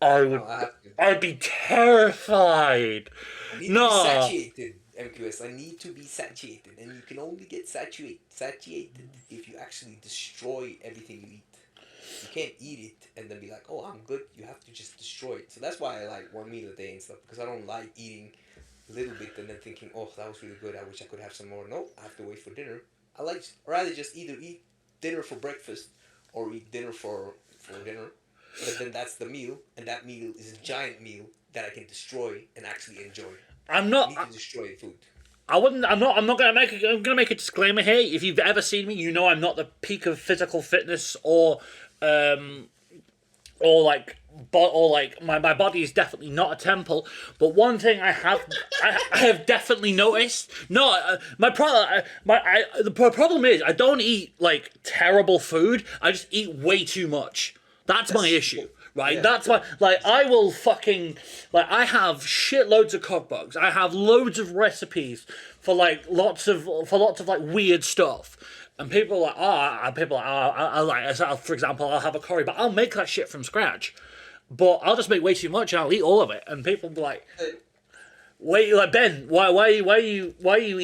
I'd be terrified. I need to be satiated, MQS. I need to be satiated. And you can only get satiated if you actually destroy everything you eat. You can't eat it and then be like, oh, I'm good. You have to just destroy it. So that's why I like one meal a day and stuff. Because I don't like eating a little bit and then thinking, oh, that was really good. I wish I could have some more. No, I have to wait for dinner. I like rather just either eat dinner for breakfast or eat dinner for dinner. But then that's the meal. And that meal is a giant meal that I can destroy and actually enjoy. I'm not. I need to destroy food. I wouldn't. I'm not. I'm not gonna make. I'm gonna make a disclaimer here. If you've ever seen me, you know I'm not the peak of physical fitness or like. Or like my body is definitely not a temple. But one thing I have definitely noticed. No, the problem is I don't eat like terrible food. I just eat way too much. That's my issue. Right, Yeah. that's why. Like, I will fucking I have shitloads of cookbooks. I have loads of recipes for lots of like weird stuff. And people are like, for example, I'll have a curry, but I'll make that shit from scratch. But I'll just make way too much and I'll eat all of it. And people be like, wait, like Ben, why are you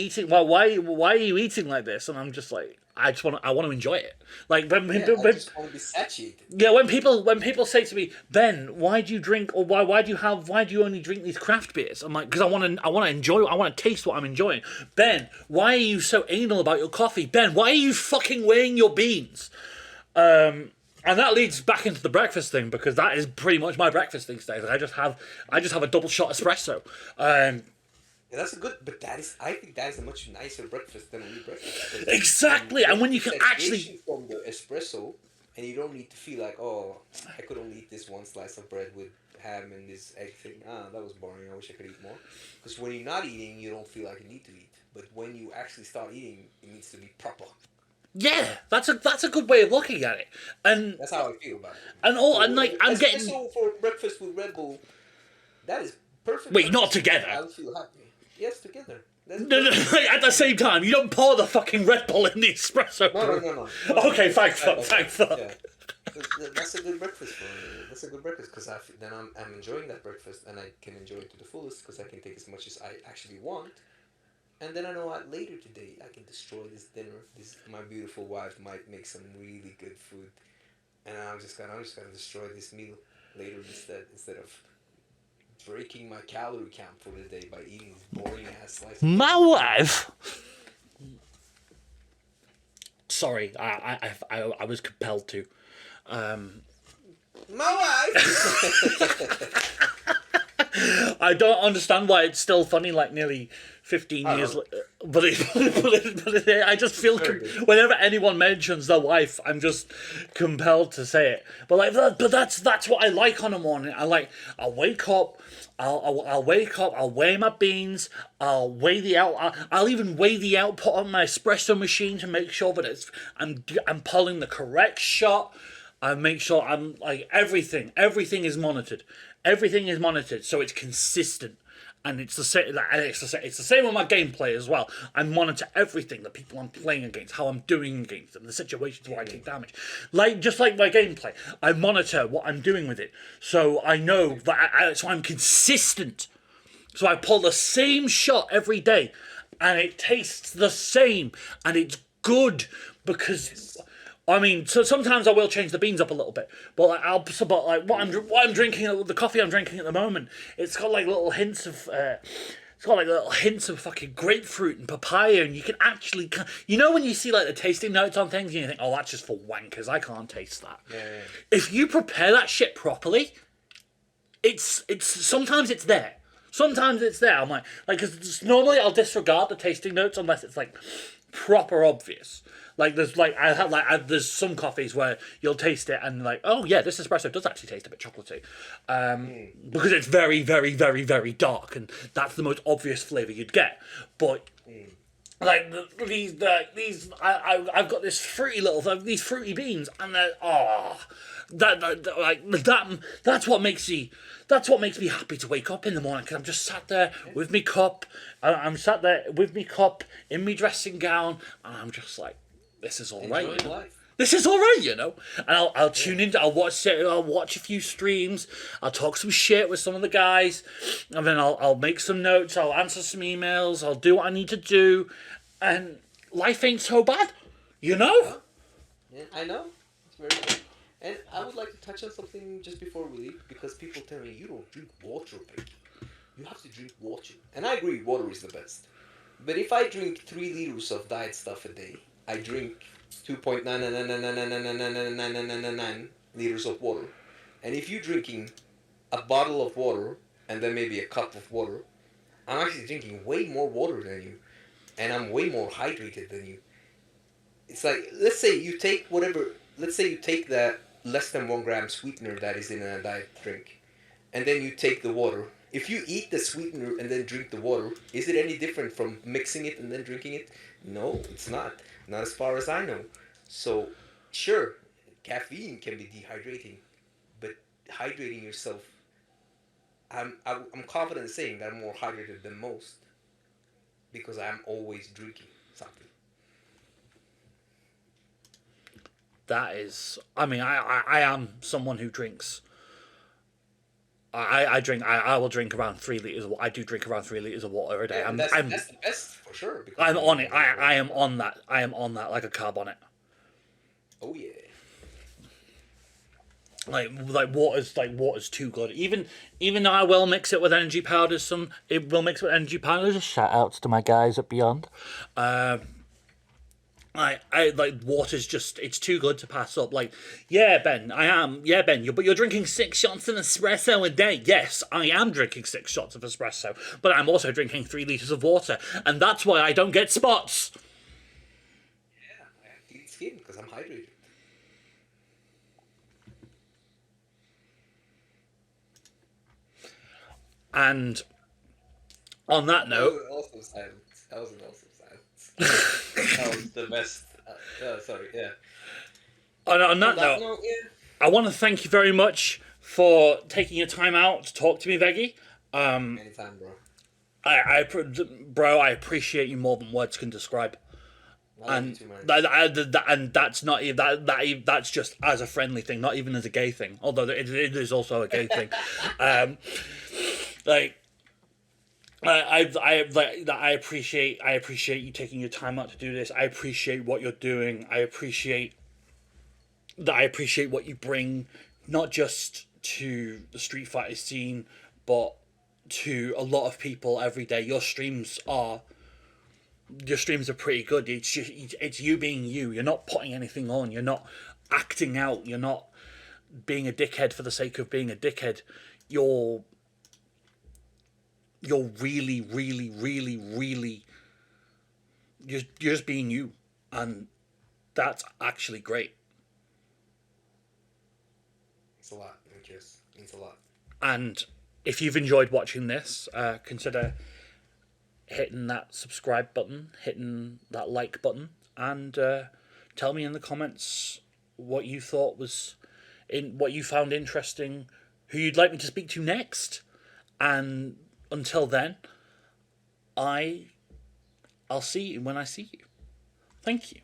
eating like this? And I'm just like, I want to enjoy it. Like when I just want to be satiated. yeah, when people say to me, Ben, why do you drink, or why do you only drink these craft beers? I'm like, because I want to enjoy, I want to taste what I'm enjoying. Ben, why are you so anal about your coffee? Ben, why are you fucking weighing your beans? And that leads back into the breakfast thing, because that is pretty much my breakfast thing today. Like, I just have a double shot espresso. Yeah, that's a good, but I think that is a much nicer breakfast than a real breakfast. Exactly, and when you can actually from the espresso, and you don't need to feel like, oh, I could only eat this one slice of bread with ham and this egg thing. That was boring. I wish I could eat more. Because when you're not eating, you don't feel like you need to eat. But when you actually start eating, it needs to be proper. yeah, that's a good way of looking at it, and That's how I feel about it. and like I'm getting espresso for breakfast with Red Bull. That is perfect. Wait, not together. I'll feel happy. Yes, together. No, at the same time, you don't pour the fucking Red Bull in the espresso. No. Okay, thank fuck. Yeah. That's a good breakfast for me. That's a good breakfast because then I'm enjoying that breakfast and I can enjoy it to the fullest because I can take as much as I actually want. And then I know what later today I can destroy this dinner. My beautiful wife might make some really good food, and I'm just gonna destroy this meal later instead of breaking my calorie count for the day by eating boring ass slices. My wife. Sorry, I was compelled to. My wife. I don't understand why it's still funny. Like nearly 15 years later, but I just feel whenever anyone mentions their wife, I'm just compelled to say it. But that's what I like on a morning. I'll wake up. I'll wake up. I'll weigh my beans. I'll weigh the out. I'll even weigh the output on my espresso machine to make sure that I'm pulling the correct shot. I make sure I'm like everything. Everything is monitored. Everything is monitored, so it's consistent. And it's the same. It's the same with my gameplay as well. I monitor everything: the people I'm playing against, how I'm doing against them, the situations where I take damage. Just like my gameplay, I monitor what I'm doing with it, so I know that. So I'm consistent. So I pull the same shot every day, and it tastes the same, and it's good because. I mean, so sometimes I will change the beans up a little bit, but what I'm drinking, the coffee I'm drinking at the moment, it's got like little hints of, fucking grapefruit and papaya, and you can actually, when you see like the tasting notes on things, and you think, oh, that's just for wankers, I can't taste that. Yeah. If you prepare that shit properly, it's sometimes it's there. Sometimes it's there. I'm like, because normally I'll disregard the tasting notes unless it's like proper obvious. Like there's some coffees where you'll taste it and like, oh yeah, this espresso does actually taste a bit chocolatey, because it's very, very, very, very dark, and that's the most obvious flavour you'd get. But like I've got these fruity beans, and that's what makes me happy to wake up in the morning, because I'm just sat there with me cup. I'm sat there with me cup in me dressing gown, and I'm just like, this is all right. You know? This is all right, you know. And I'll tune in. I'll watch a few streams. I'll talk some shit with some of the guys, and then I'll make some notes. I'll answer some emails. I'll do what I need to do, and life ain't so bad, you know. Yeah, I know. It's very good. And I would like to touch on something just before we leave, because people tell me you don't drink water, baby. You have to drink water, and I agree. Water is the best. But if I drink 3 liters of diet stuff a day, I drink 2.9 liters of water. And if you're drinking a bottle of water and then maybe a cup of water, I'm actually drinking way more water than you. and I'm way more hydrated than you. It's like, let's say you take whatever, let's say you take that less than 1 gram sweetener that is in a diet drink, and then you take the water. If you eat the sweetener and then drink the water, is it any different from mixing it and then drinking it? No, it's not. Not as far as I know. So, sure, caffeine can be dehydrating, but hydrating yourself, I'm confident in saying that I'm more hydrated than most because I'm always drinking something. That is, I mean, I am someone who drinks. I will drink around 3 liters. I do drink around 3 liters of water a day. Yeah, and that's the best for sure. Because I'm on it. I am on that. I am on that like a carb on it. Oh yeah. Water's too good. Even though I will mix it with energy powders, it will mix with energy powders. Shout outs to my guys at Beyond. I like water's just, it's too good to pass up. Like, yeah, Ben, I am. Yeah, Ben, but you're drinking 6 shots of espresso a day. Yes, I am drinking 6 shots of espresso, but I'm also drinking 3 liters of water, and that's why I don't get spots. Yeah, I have clean skin because I'm hydrated. And on that note, That was awesome silence. That was an awesome silence. That was the best. Sorry, yeah. on that note, yeah. I want to thank you very much for taking your time out to talk to me, Veggey. Anytime, bro. I appreciate you more than words can describe. And that's not even that's just as a friendly thing, not even as a gay thing. Although it is also a gay thing. I appreciate you taking your time out to do this. I appreciate what you're doing. I appreciate what you bring, not just to the Street Fighter scene, but to a lot of people every day. Your streams are pretty good. It's you being you. You're not putting anything on. You're not acting out. You're not being a dickhead for the sake of being a dickhead. You're really, really, really, really, you're just being you, and that's actually great. It's a lot. It just means a lot. And if you've enjoyed watching this, consider hitting that subscribe button, hitting that like button, and tell me in the comments what you thought what you found interesting, who you'd like me to speak to next, and until then, I'll see you when I see you. Thank you.